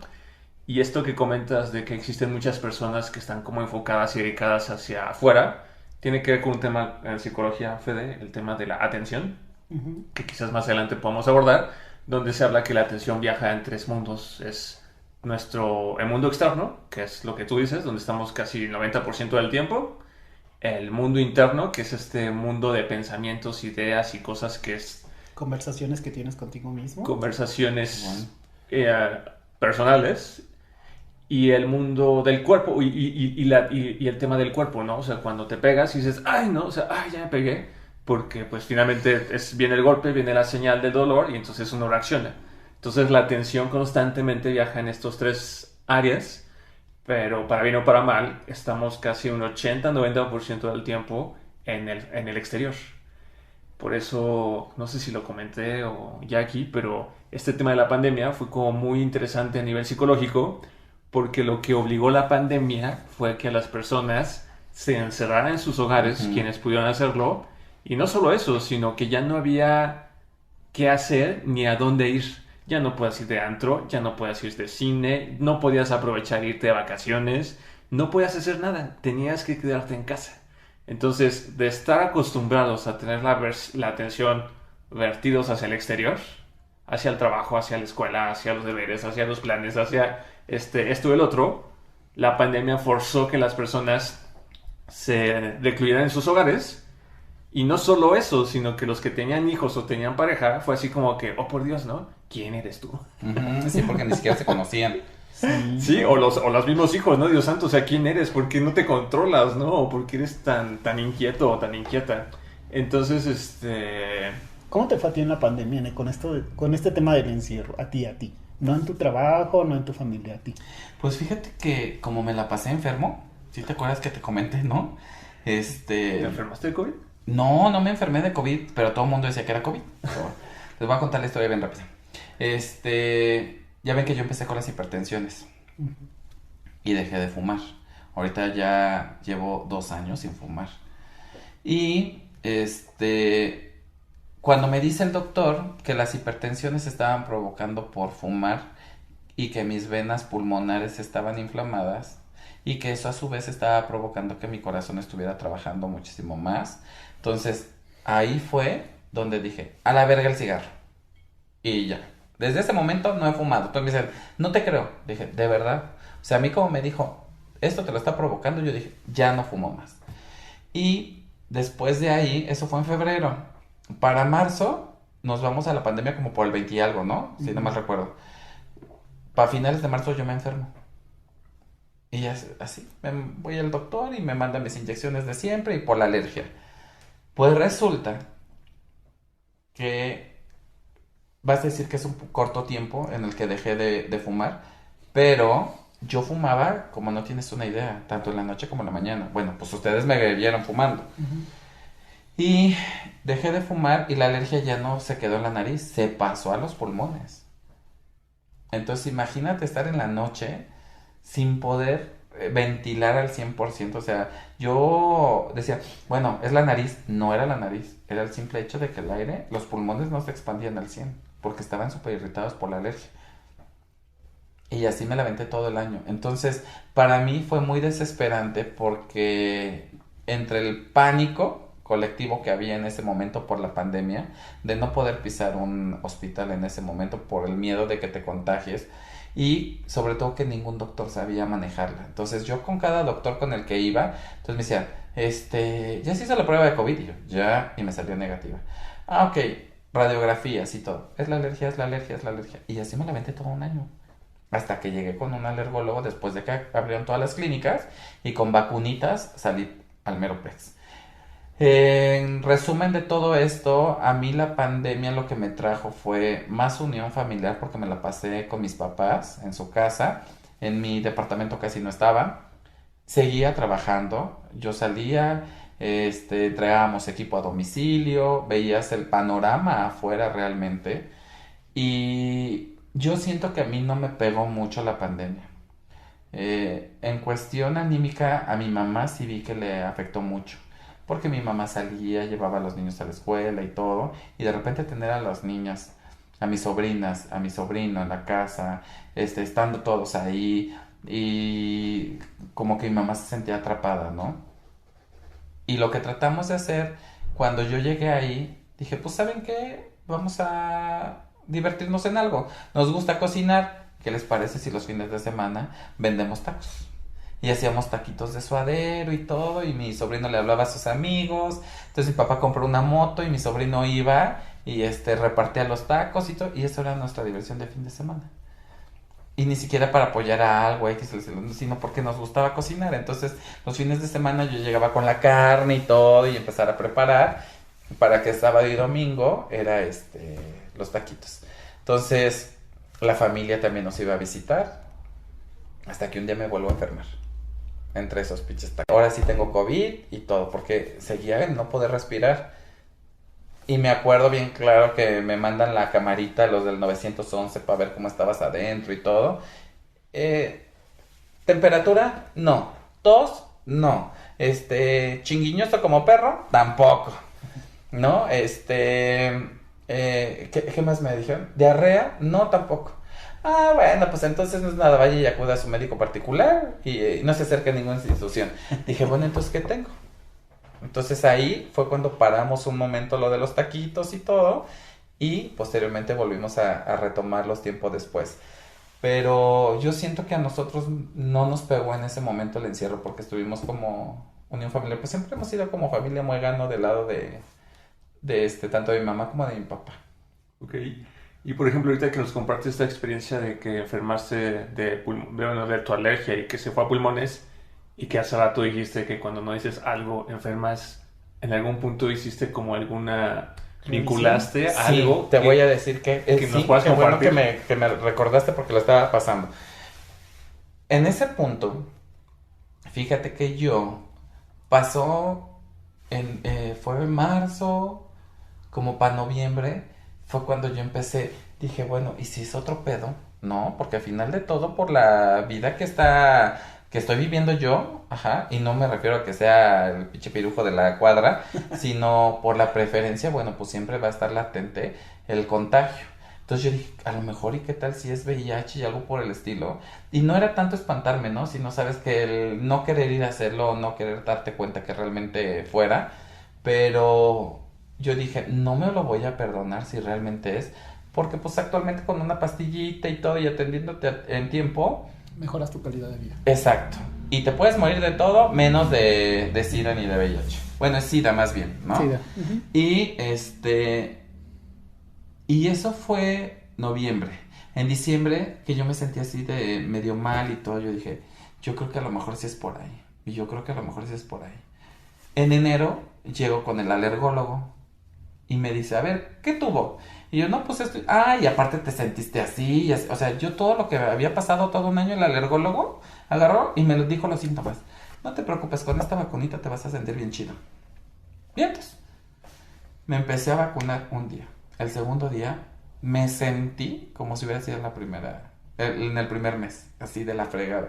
Y esto que comentas de que existen muchas personas que están como enfocadas y dedicadas hacia afuera, tiene que ver con un tema en psicología, Fede, el tema de la atención, que quizás más adelante podamos abordar, donde se habla que la atención viaja en tres mundos. Es el mundo externo, que es lo que tú dices, donde estamos casi el 90% del tiempo. El mundo interno, que es este mundo de pensamientos, ideas y cosas que es Conversaciones que tienes contigo mismo. conversaciones personales. Y el mundo del cuerpo y el tema del cuerpo, ¿no? O sea, cuando te pegas y dices, ay, no, o sea, ay, ya me pegué, porque pues finalmente viene el golpe, viene la señal del dolor y entonces uno reacciona. Entonces la atención constantemente viaja en estos tres áreas, pero para bien o para mal, estamos casi un 80-90% del tiempo en el exterior. Por eso, no sé si lo comenté o ya aquí, pero este tema de la pandemia fue como muy interesante a nivel psicológico, porque lo que obligó la pandemia fue que las personas se encerraran en sus hogares, quienes pudieron hacerlo, y no solo eso, sino que ya no había qué hacer ni a dónde ir. Ya no podías ir de antro, ya no podías ir de cine, no podías aprovechar e irte de vacaciones, no podías hacer nada, tenías que quedarte en casa. Entonces, de estar acostumbrados a tener la atención vertidos hacia el exterior, hacia el trabajo, hacia la escuela, hacia los deberes, hacia los planes, hacia esto y el otro, la pandemia forzó que las personas se recluyeran en sus hogares Y no solo eso, sino que los que tenían hijos o tenían pareja, fue así como que, oh por Dios, ¿no? ¿Quién eres tú? Sí, porque ni siquiera se conocían. Sí, o los mismos hijos, ¿no? Dios santo, o sea, ¿quién eres? ¿Por qué no te controlas, no? ¿O por qué eres tan inquieto o tan inquieta? Entonces, ¿Cómo te fue a ti en la pandemia, con con este tema del encierro? A ti. No en tu trabajo, no en tu familia, a ti. Pues fíjate que como me la pasé enfermo, ¿sí te acuerdas que te comenté, no? ¿Te enfermaste de COVID? No me enfermé de COVID, pero todo el mundo decía que era COVID. Les voy a contar la historia bien rápida. Ya ven que yo empecé con las hipertensiones y dejé de fumar. Ahorita ya llevo 2 años sin fumar. Y cuando me dice el doctor que las hipertensiones se estaban provocando por fumar y que mis venas pulmonares estaban inflamadas y que eso a su vez estaba provocando que mi corazón estuviera trabajando muchísimo más. Entonces, ahí fue donde dije, a la verga el cigarro. Y ya. Desde ese momento no he fumado. Entonces me dicen, no te creo. Dije, ¿de verdad? O sea, a mí como me dijo, esto te lo está provocando, yo dije, ya no fumo más. Y después de ahí, eso fue en febrero. Para marzo, nos vamos a la pandemia como por el 20 y algo, ¿no? Si no mal recuerdo. Para finales de marzo yo me enfermo. Y ya así, voy al doctor y me manda mis inyecciones de siempre y por la alergia. Pues resulta que vas a decir que es un corto tiempo en el que dejé de fumar, pero yo fumaba como no tienes una idea, tanto en la noche como en la mañana. Bueno, pues ustedes me vieron fumando. Y dejé de fumar y la alergia ya no se quedó en la nariz, se pasó a los pulmones. Entonces imagínate estar en la noche sin poder ventilar al 100%. O sea, yo decía, bueno, es la nariz. No era la nariz, era el simple hecho de que el aire, los pulmones no se expandían al 100 porque estaban súper irritados por la alergia. Y así me la aventé todo el año. Entonces, para mí fue muy desesperante porque entre el pánico colectivo que había en ese momento por la pandemia, de no poder pisar un hospital en ese momento por el miedo de que te contagies y sobre todo que ningún doctor sabía manejarla. Entonces yo con cada doctor con el que iba, entonces me decían, ya se hizo la prueba de COVID y yo, ya, y me salió negativa. Ah, ok, radiografías y todo. Es la alergia, es la alergia, es la alergia. Y así me la aventé todo un año. Hasta que llegué con un alergólogo después de que abrieron todas las clínicas y con vacunitas salí al mero pex. En resumen de todo esto, a mí la pandemia lo que me trajo fue más unión familiar porque me la pasé con mis papás en su casa. En mi departamento casi no estaba. Seguía trabajando. Yo salía, traíamos equipo a domicilio, veías el panorama afuera realmente. Y yo siento que a mí no me pegó mucho la pandemia. En cuestión anímica, a mi mamá sí vi que le afectó mucho. Porque mi mamá salía, llevaba a los niños a la escuela y todo. Y de repente tener a las niñas, a mis sobrinas, a mi sobrino en la casa, estando todos ahí. Y como que mi mamá se sentía atrapada, ¿no? Y lo que tratamos de hacer, cuando yo llegué ahí, dije, pues ¿saben qué? Vamos a divertirnos en algo. Nos gusta cocinar. ¿Qué les parece si los fines de semana vendemos tacos? Y hacíamos taquitos de suadero y todo, y mi sobrino le hablaba a sus amigos. Entonces mi papá compró una moto y mi sobrino iba y repartía los tacos y todo, y eso era nuestra diversión de fin de semana. Y ni siquiera para apoyar a algo X, sino porque nos gustaba cocinar. Entonces los fines de semana yo llegaba con la carne y todo y empezar a preparar para que sábado y domingo era los taquitos. Entonces la familia también nos iba a visitar hasta que un día me vuelvo a enfermar. Entre esos pinches tacos. Ahora sí tengo COVID y todo, porque seguía en no poder respirar. Y me acuerdo bien claro que me mandan la camarita los del 911 para ver cómo estabas adentro y todo. ¿Temperatura? No. ¿Tos? No. ¿Chinguiñoso como perro? Tampoco. ¿No? ¿Qué más me dijeron? ¿Diarrea? No, tampoco. Ah, bueno, pues entonces no es nada, vaya y acuda a su médico particular y no se acerque a ninguna institución. Dije, bueno, entonces, ¿qué tengo? Entonces ahí fue cuando paramos un momento lo de los taquitos y todo, y posteriormente volvimos a retomarlos tiempo después. Pero yo siento que a nosotros no nos pegó en ese momento el encierro porque estuvimos como unión familiar, pues siempre hemos sido como familia muégano del lado de tanto de mi mamá como de mi papá. Ok. Y por ejemplo, ahorita que nos compartes esta experiencia de que enfermaste bueno, de tu alergia y que se fue a pulmones, y que hace rato dijiste que cuando no dices algo, enfermas, en algún punto hiciste como alguna... vinculaste Sí, algo te voy a decir que nos sí, puedas qué bueno compartir. que me recordaste porque lo estaba pasando. En ese punto, fíjate que yo pasó fue en marzo, como para noviembre, fue cuando yo empecé, dije, bueno, ¿y si es otro pedo? No, porque al final de todo, por la vida que estoy viviendo yo, ajá, y no me refiero a que sea el pinche pirujo de la cuadra, sino por la preferencia, bueno, pues siempre va a estar latente el contagio. Entonces yo dije, a lo mejor, ¿y qué tal si es VIH y algo por el estilo? Y no era tanto espantarme, ¿no? Sino sabes que el no querer ir a hacerlo o no querer darte cuenta que realmente fuera, pero yo dije, no me lo voy a perdonar si realmente es, porque pues actualmente con una pastillita y todo y atendiéndote en tiempo, Mejoras tu calidad de vida. exacto. Y te puedes morir de todo menos de SIDA ni de VIH. Bueno, es SIDA más bien, ¿no? SIDA. Y y eso fue noviembre. En diciembre, que yo me sentí así de medio mal y todo, yo dije, yo creo que a lo mejor sí es por ahí. Y yo creo que a lo mejor sí es por ahí. En enero llego con el alergólogo y me dice, a ver, ¿qué tuvo? Y yo, no, pues esto. Ah, y aparte te sentiste así, o sea, yo todo lo que había pasado todo un año, el alergólogo agarró y me dijo los síntomas. No te preocupes, con esta vacunita te vas a sentir bien chido. Bien, entonces, me empecé a vacunar un día. El segundo día me sentí como si hubiera sido en el primer mes, así de la fregada.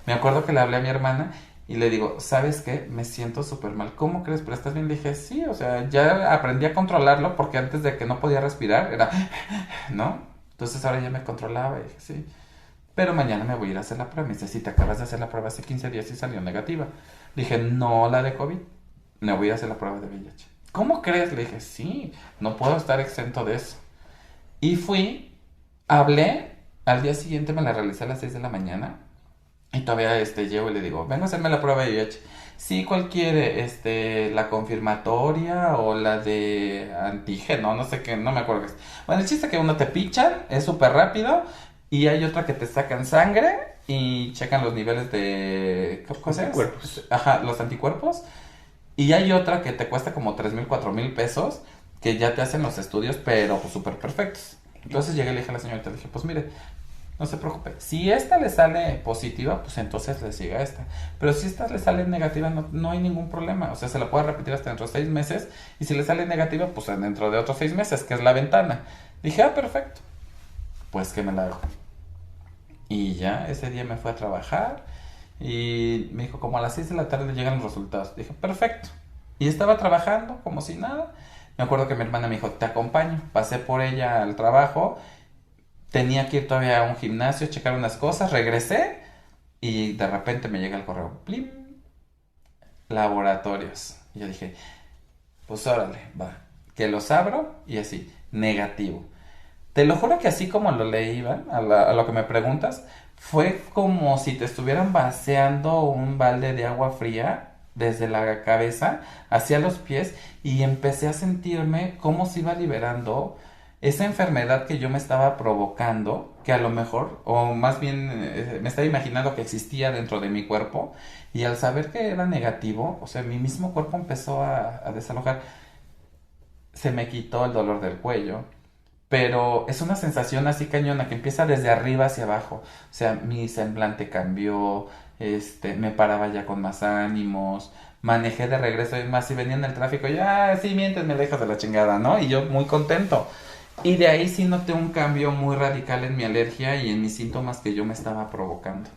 Me acuerdo que le hablé a mi hermana y le digo, ¿sabes qué? Me siento súper mal. ¿Cómo crees? ¿Pero estás bien? Le dije, sí, o sea, ya aprendí a controlarlo porque antes de que no podía respirar era, ¿no? Entonces ahora ya me controlaba y dije, sí. Pero mañana me voy a ir a hacer la prueba. Me dice, si te acabas de hacer la prueba hace 15 días y salió negativa. Le dije, no la de COVID, me voy a hacer la prueba de VIH. ¿Cómo crees? Le dije, sí, no puedo estar exento de eso. Y fui, hablé, al día siguiente me la realicé a las 6 de la mañana. Y todavía llego y le digo, vengo a hacerme la prueba de VIH. Sí, ¿cuál quiere? La confirmatoria o la de antígeno, no sé qué, no me acuerdo qué es. Bueno, el chiste es que uno te pichan, es súper rápido, y hay otra que te sacan sangre y checan los niveles de... ¿Qué cosa es? Anticuerpos. Ajá, los anticuerpos. Y hay otra que te cuesta como 3,000, 4,000 pesos, que ya te hacen los estudios, pero pues súper perfectos. Entonces llegué y le dije a la señorita, le dije, pues mire, no se preocupe. Si esta le sale positiva, pues entonces le siga esta. Pero si esta le sale negativa, no hay ningún problema. O sea, se la puede repetir hasta dentro de 6 meses. Y si le sale negativa, pues dentro de otros 6 meses, que es la ventana. Dije, ah, perfecto. Pues que me la hago. Y ya, ese día me fui a trabajar. Y me dijo, como a las 6 de la tarde le llegan los resultados. Dije, perfecto. Y estaba trabajando como si nada. Me acuerdo que mi hermana me dijo, te acompaño. Pasé por ella al trabajo. Tenía que ir todavía a un gimnasio, checar unas cosas, regresé y de repente me llega el correo, ¡plim! Laboratorios. Y yo dije, pues órale, va, que los abro y así, negativo. Te lo juro que así como lo leí, Iván, a lo que me preguntas, fue como si te estuvieran vaciando un balde de agua fría desde la cabeza hacia los pies y empecé a sentirme cómo se iba liberando esa enfermedad que yo me estaba provocando, que a lo mejor, o más bien me estaba imaginando que existía dentro de mi cuerpo, y al saber que era negativo, o sea, mi mismo cuerpo empezó a desalojar, se me quitó el dolor del cuello, pero es una sensación así cañona que empieza desde arriba hacia abajo, o sea, mi semblante cambió, me paraba ya con más ánimos, manejé de regreso, y más si venía en el tráfico, ya, sí, mientes, me dejas de la chingada, ¿no? Y yo muy contento. Y de ahí sí noté un cambio muy radical en mi alergia y en mis síntomas que yo me estaba provocando.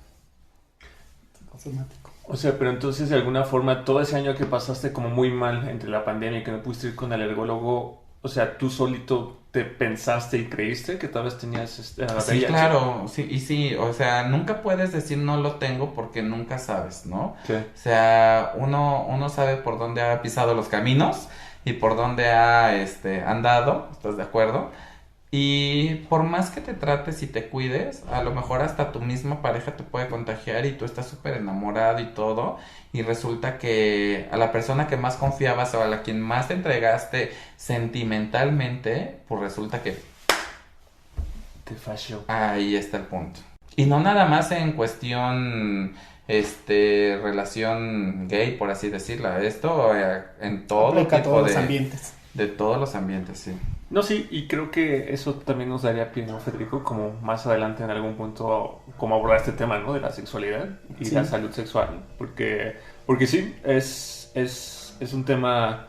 Automático. O sea, pero entonces de alguna forma todo ese año que pasaste como muy mal entre la pandemia y que no pudiste ir con el alergólogo, o sea, tú solito te pensaste y creíste que tal vez tenías Sí, VIH. claro, sí, y sí, o sea, nunca puedes decir no lo tengo porque nunca sabes, ¿no? Sí. O sea, uno sabe por dónde ha pisado los caminos y por dónde ha andado, ¿estás de acuerdo? Y por más que te trates y te cuides, a lo mejor hasta tu misma pareja te puede contagiar y tú estás súper enamorado y todo, y resulta que a la persona que más confiabas o a la quien más te entregaste sentimentalmente, pues resulta que Te falló. ahí está el punto. Y no nada más en cuestión, relación gay, por así decirlo, esto en todo Aplica a tipo todos los ambientes. de todos los ambientes, sí. No, sí, y creo que eso también nos daría pie, ¿no, Federico? Como más adelante en algún punto, como abordar este tema, ¿no? De la sexualidad y Sí. la salud sexual. Porque sí, es un tema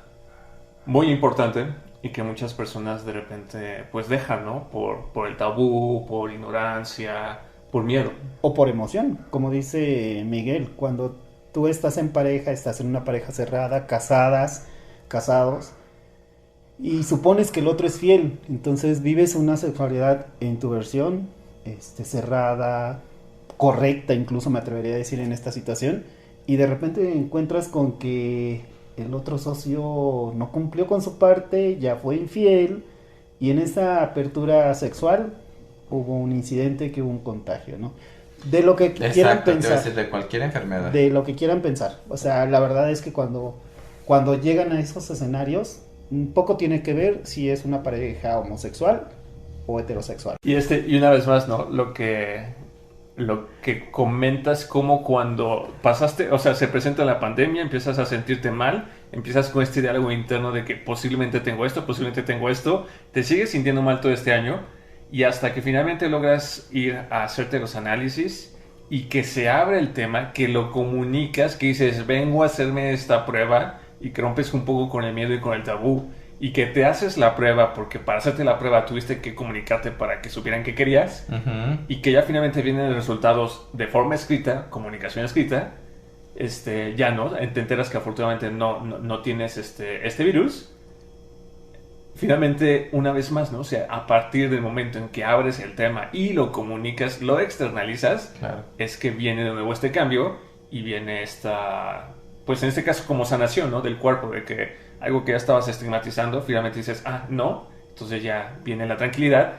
muy importante y que muchas personas de repente pues dejan, ¿no? Por el tabú, por ignorancia, por miedo. O por emoción, como dice Miguel, cuando tú estás en pareja, estás en una pareja cerrada, casados, y supones que el otro es fiel, entonces vives una sexualidad en tu versión, cerrada, correcta, incluso me atrevería a decir en esta situación, y de repente encuentras con que el otro socio no cumplió con su parte, ya fue infiel, y en esta apertura sexual hubo un incidente que hubo un contagio, ¿no? De lo que quieran Exacto, te iba a pensar, decir de cualquier enfermedad. de lo que quieran pensar. O sea, la verdad es que cuando llegan a esos escenarios, poco tiene que ver si es una pareja homosexual o heterosexual. Y una vez más, ¿no? Lo que comentas como cuando pasaste, o sea, se presenta la pandemia, empiezas a sentirte mal, empiezas con este diálogo interno de que posiblemente tengo esto, te sigues sintiendo mal todo este año y hasta que finalmente logras ir a hacerte los análisis y que se abre el tema, que lo comunicas, que dices, vengo a hacerme esta prueba y que rompes un poco con el miedo y con el tabú y que te haces la prueba porque para hacerte la prueba tuviste que comunicarte para que supieran que querías Ujú. y que ya finalmente vienen los resultados de forma escrita, comunicación escrita, ya no, te enteras que afortunadamente no tienes este virus. Finalmente, una vez más, ¿no? O sea, a partir del momento en que abres el tema y lo comunicas, lo externalizas, Claro. es que viene de nuevo este cambio y viene pues en este caso como sanación, ¿no? Del cuerpo, de que algo que ya estabas estigmatizando, finalmente dices, no, entonces ya viene la tranquilidad.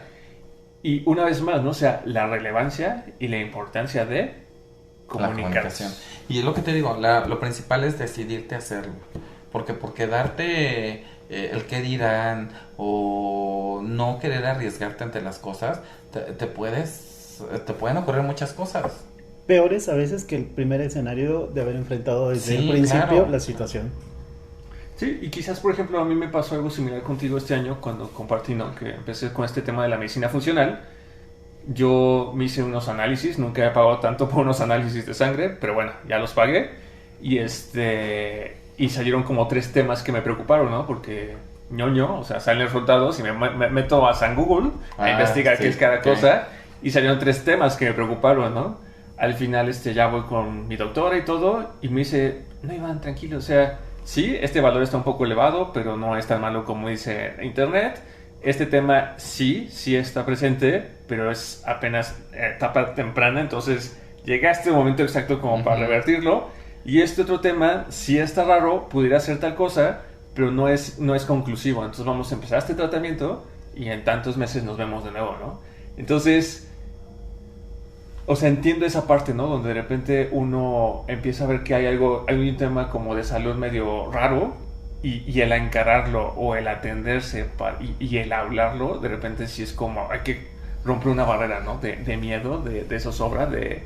Y una vez más, ¿no? O sea, la relevancia y la importancia de La comunicar. comunicación. Y es lo que te digo, lo principal es decidirte a hacerlo. Porque por quedarte el qué dirán o no querer arriesgarte ante las cosas, te pueden ocurrir muchas cosas. Peores a veces que el primer escenario de haber enfrentado desde Sí, el principio claro. la situación. Sí, y quizás, por ejemplo, a mí me pasó algo similar contigo este año cuando compartí, ¿no? Que empecé con este tema de la medicina funcional. Yo me hice unos análisis, nunca he pagado tanto por unos análisis de sangre, pero bueno, ya los pagué. Y salieron como 3 temas que me preocuparon, ¿no? Porque o sea, salen los resultados y me meto a San Google a investigar sí, qué es cada ok. cosa. Y salieron 3 temas que me preocuparon, ¿no? Al final ya voy con mi doctora y todo, y me dice, no, Iván, tranquilo, o sea, sí, este valor está un poco elevado, pero no es tan malo como dice internet. Este tema sí está presente, pero es apenas etapa temprana, entonces llega este momento exacto como para revertirlo. Y este otro tema sí está raro, pudiera ser tal cosa, pero no es conclusivo. Entonces vamos a empezar este tratamiento y en tantos meses nos vemos de nuevo, ¿no? Entonces, o sea, entiendo esa parte, ¿no? Donde de repente uno empieza a ver que hay un tema como de salud medio raro y el encararlo o el atenderse y el hablarlo, de repente sí es como, hay que romper una barrera, ¿no? De miedo, de zozobra, de...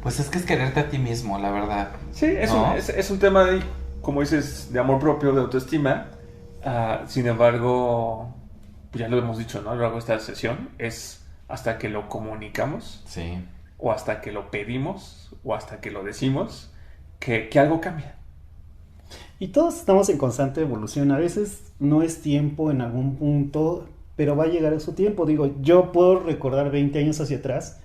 Pues es que es quererte a ti mismo, la verdad. Sí, ¿no? es un tema de, como dices, de amor propio, de autoestima. Sin embargo, pues ya lo hemos dicho, ¿no? A lo largo de esta sesión, es hasta que lo comunicamos, Sí. o hasta que lo pedimos, o hasta que lo decimos, que algo cambia. Y todos estamos en constante evolución. A veces no es tiempo en algún punto, pero va a llegar a su tiempo. Digo, yo puedo recordar 20 años hacia atrás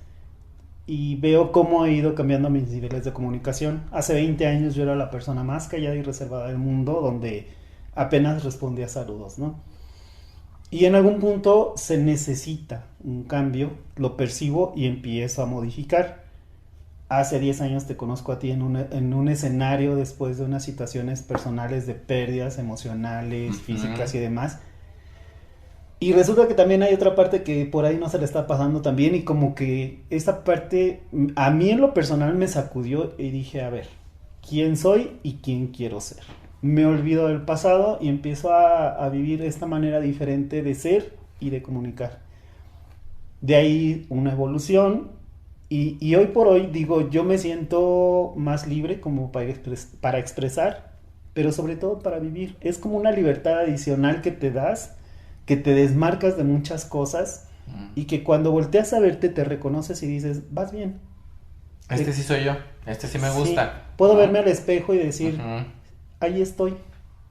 y veo cómo he ido cambiando mis niveles de comunicación. Hace 20 años yo era la persona más callada y reservada del mundo, donde apenas respondía saludos, ¿no? Y en algún punto se necesita un cambio, lo percibo y empiezo a modificar. Hace 10 años te conozco a ti en un escenario después de unas situaciones personales de pérdidas emocionales, físicas y demás. Y resulta que también hay otra parte que por ahí no se le está pasando también y como que esa parte a mí en lo personal me sacudió y dije, a ver, ¿quién soy y quién quiero ser? Me olvido del pasado y empiezo a vivir esta manera diferente de ser y de comunicar. De ahí una evolución y hoy por hoy digo, yo me siento más libre como para expresar, pero sobre todo para vivir. Es como una libertad adicional que te das, que te desmarcas de muchas cosas y que cuando volteas a verte te reconoces y dices, vas bien. Este sí soy yo, este sí me gusta. Sí, puedo verme al espejo y decir, ahí estoy.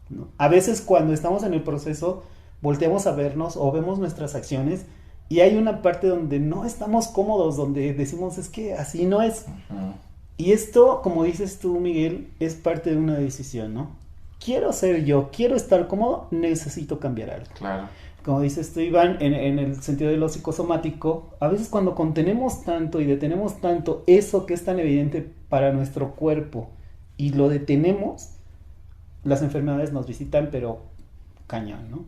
¿No? A veces cuando estamos en el proceso, volteamos a vernos o vemos nuestras acciones y hay una parte donde no estamos cómodos, donde decimos, es que así no es. Y esto, como dices tú, Miguel, es parte de una decisión, ¿no? Quiero ser yo, quiero estar cómodo, necesito cambiar algo. Claro. Como dices tú, Iván, en el sentido de lo psicosomático, a veces cuando contenemos tanto y detenemos tanto eso que es tan evidente para nuestro cuerpo y lo detenemos, las enfermedades nos visitan, pero cañón, ¿no?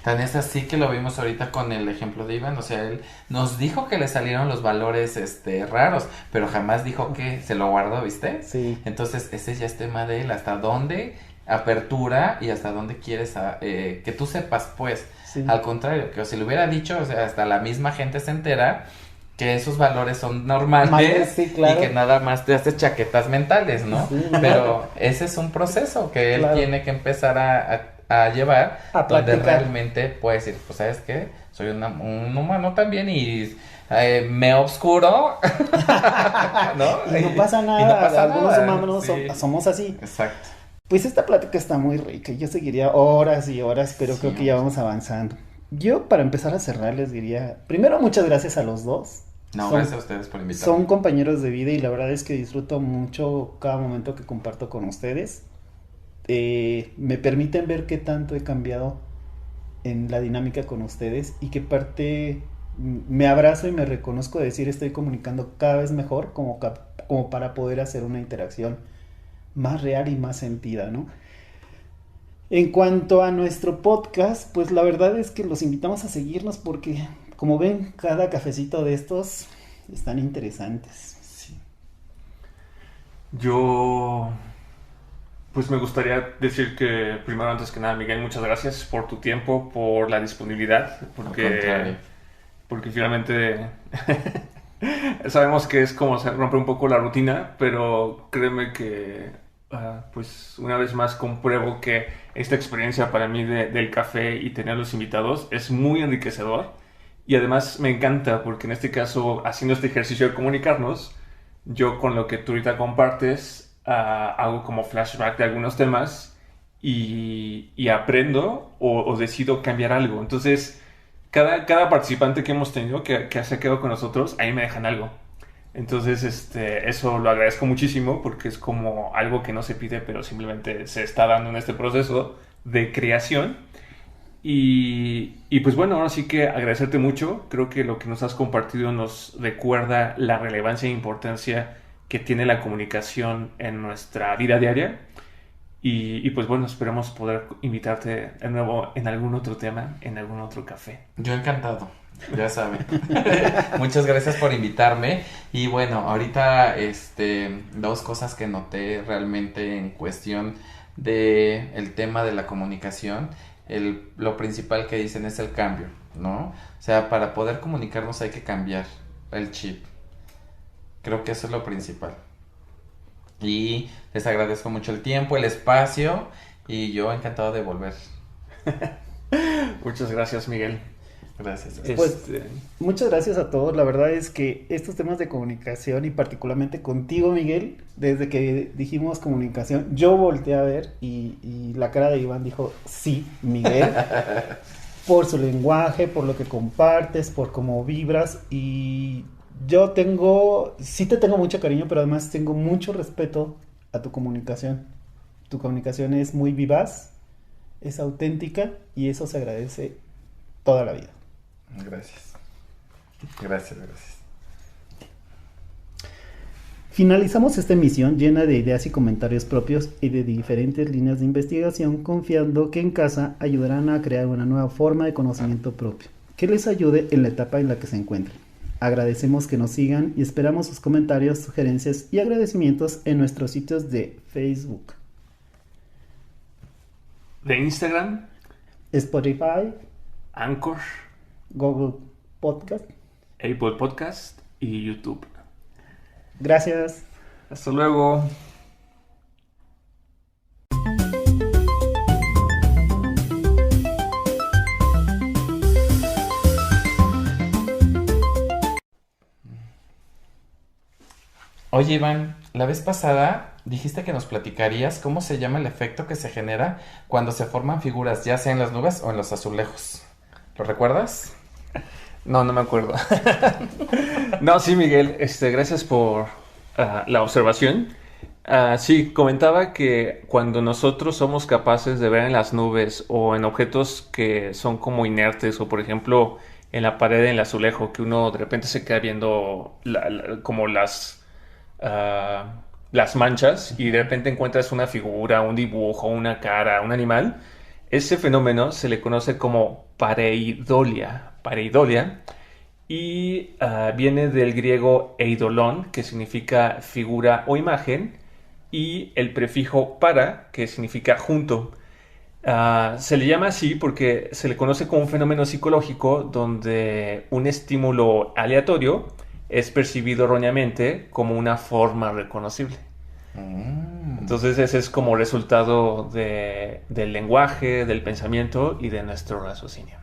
Tan es así que lo vimos ahorita con el ejemplo de Iván, o sea, él nos dijo que le salieron los valores raros, pero jamás dijo que se lo guardó, ¿viste? Sí. Entonces, ese ya es tema de él, hasta dónde apertura y hasta dónde quieres que tú sepas, pues. Sí. Al contrario, que si lo hubiera dicho, o sea, hasta la misma gente se entera que esos valores son normales, sí, claro. Y que nada más te hace chaquetas mentales, ¿no? Sí. Pero ese es un proceso que él tiene que empezar a llevar, donde realmente puede decir, pues, ¿sabes qué? Soy un humano también y me obscuro, ¿no? Y no pasa nada, no pasa algunos nada. Humanos somos así. Exacto. Pues esta plática está muy rica, yo seguiría horas y horas, pero creo que ya vamos avanzando. Yo, para empezar a cerrar, les diría, primero, muchas gracias a los dos. No, gracias a ustedes por invitarme. Son compañeros de vida y la verdad es que disfruto mucho cada momento que comparto con ustedes. Me permiten ver qué tanto he cambiado en la dinámica con ustedes y qué parte me abrazo y me reconozco de decir estoy comunicando cada vez mejor como para poder hacer una interacción más real y más sentida, ¿no? En cuanto a nuestro podcast, pues la verdad es que los invitamos a seguirnos porque, como ven, cada cafecito de estos están interesantes. Sí. Yo, pues me gustaría decir que, primero, antes que nada, Miguel, muchas gracias por tu tiempo, por la disponibilidad, porque finalmente sabemos que es como se rompe un poco la rutina, pero créeme que pues una vez más compruebo que esta experiencia para mí del café y tener los invitados es muy enriquecedor y además me encanta porque en este caso, haciendo este ejercicio de comunicarnos, yo con lo que tú ahorita compartes hago como flashback de algunos temas y aprendo o decido cambiar algo. Entonces cada participante que hemos tenido que se ha quedado con nosotros, ahí me dejan algo. Entonces, eso lo agradezco muchísimo porque es como algo que no se pide, pero simplemente se está dando en este proceso de creación. Y pues bueno, ahora sí que agradecerte mucho. Creo que lo que nos has compartido nos recuerda la relevancia e importancia que tiene la comunicación en nuestra vida diaria. Y pues bueno, esperemos poder invitarte de nuevo en algún otro tema, en algún otro café. Yo encantado. Ya saben. Muchas gracias por invitarme. Y bueno, ahorita dos cosas que noté realmente en cuestión de el tema de la comunicación. Lo principal que dicen es el cambio, ¿no? O sea, para poder comunicarnos hay que cambiar el chip. Creo que eso es lo principal. Y les agradezco mucho el tiempo, el espacio, y yo encantado de volver. Muchas gracias, Miguel. Gracias. Pues muchas gracias a todos. La verdad es que estos temas de comunicación y particularmente contigo, Miguel, desde que dijimos comunicación, yo volteé a ver y la cara de Iván dijo, sí, Miguel, por su lenguaje, por lo que compartes, por cómo vibras y yo sí te tengo mucho cariño, pero además tengo mucho respeto a tu comunicación. Tu comunicación es muy vivaz, es auténtica y eso se agradece toda la vida. Gracias. Gracias. Finalizamos esta emisión llena de ideas y comentarios propios y de diferentes líneas de investigación, confiando que en casa ayudarán a crear una nueva forma de conocimiento propio, que les ayude en la etapa en la que se encuentren. Agradecemos que nos sigan y esperamos sus comentarios, sugerencias y agradecimientos en nuestros sitios de Facebook, De Instagram, Spotify, Anchor, Google Podcast. Apple Podcast y YouTube. Gracias. Hasta luego. Oye, Iván, la vez pasada dijiste que nos platicarías cómo se llama el efecto que se genera cuando se forman figuras, ya sea en las nubes o en los azulejos. ¿Lo recuerdas? No me acuerdo. No, sí, Miguel, gracias por la observación. Sí, comentaba que cuando nosotros somos capaces de ver en las nubes o en objetos que son como inertes, o por ejemplo en la pared, en el azulejo, que uno de repente se queda viendo como las manchas y de repente encuentras una figura, un dibujo, una cara, un animal. Ese fenómeno se le conoce como pareidolia. Pareidolia. Y viene del griego eidolon, que significa figura o imagen, y el prefijo para, que significa junto. Se le llama así porque se le conoce como un fenómeno psicológico donde un estímulo aleatorio es percibido erróneamente como una forma reconocible. Entonces ese es como resultado del lenguaje, del pensamiento y de nuestro raciocinio.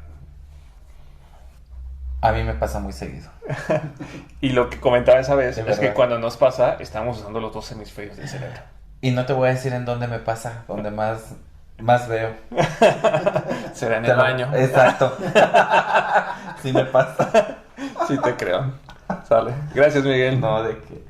A mí me pasa muy seguido. Y lo que comentaba esa vez Es es que verdad. cuando nos pasa, estamos usando los dos hemisferios del cerebro. Y no te voy a decir en dónde me pasa, donde más veo. Será en el baño. Exacto. Sí me pasa. Sí te creo. Sale. Gracias, Miguel. No, de que...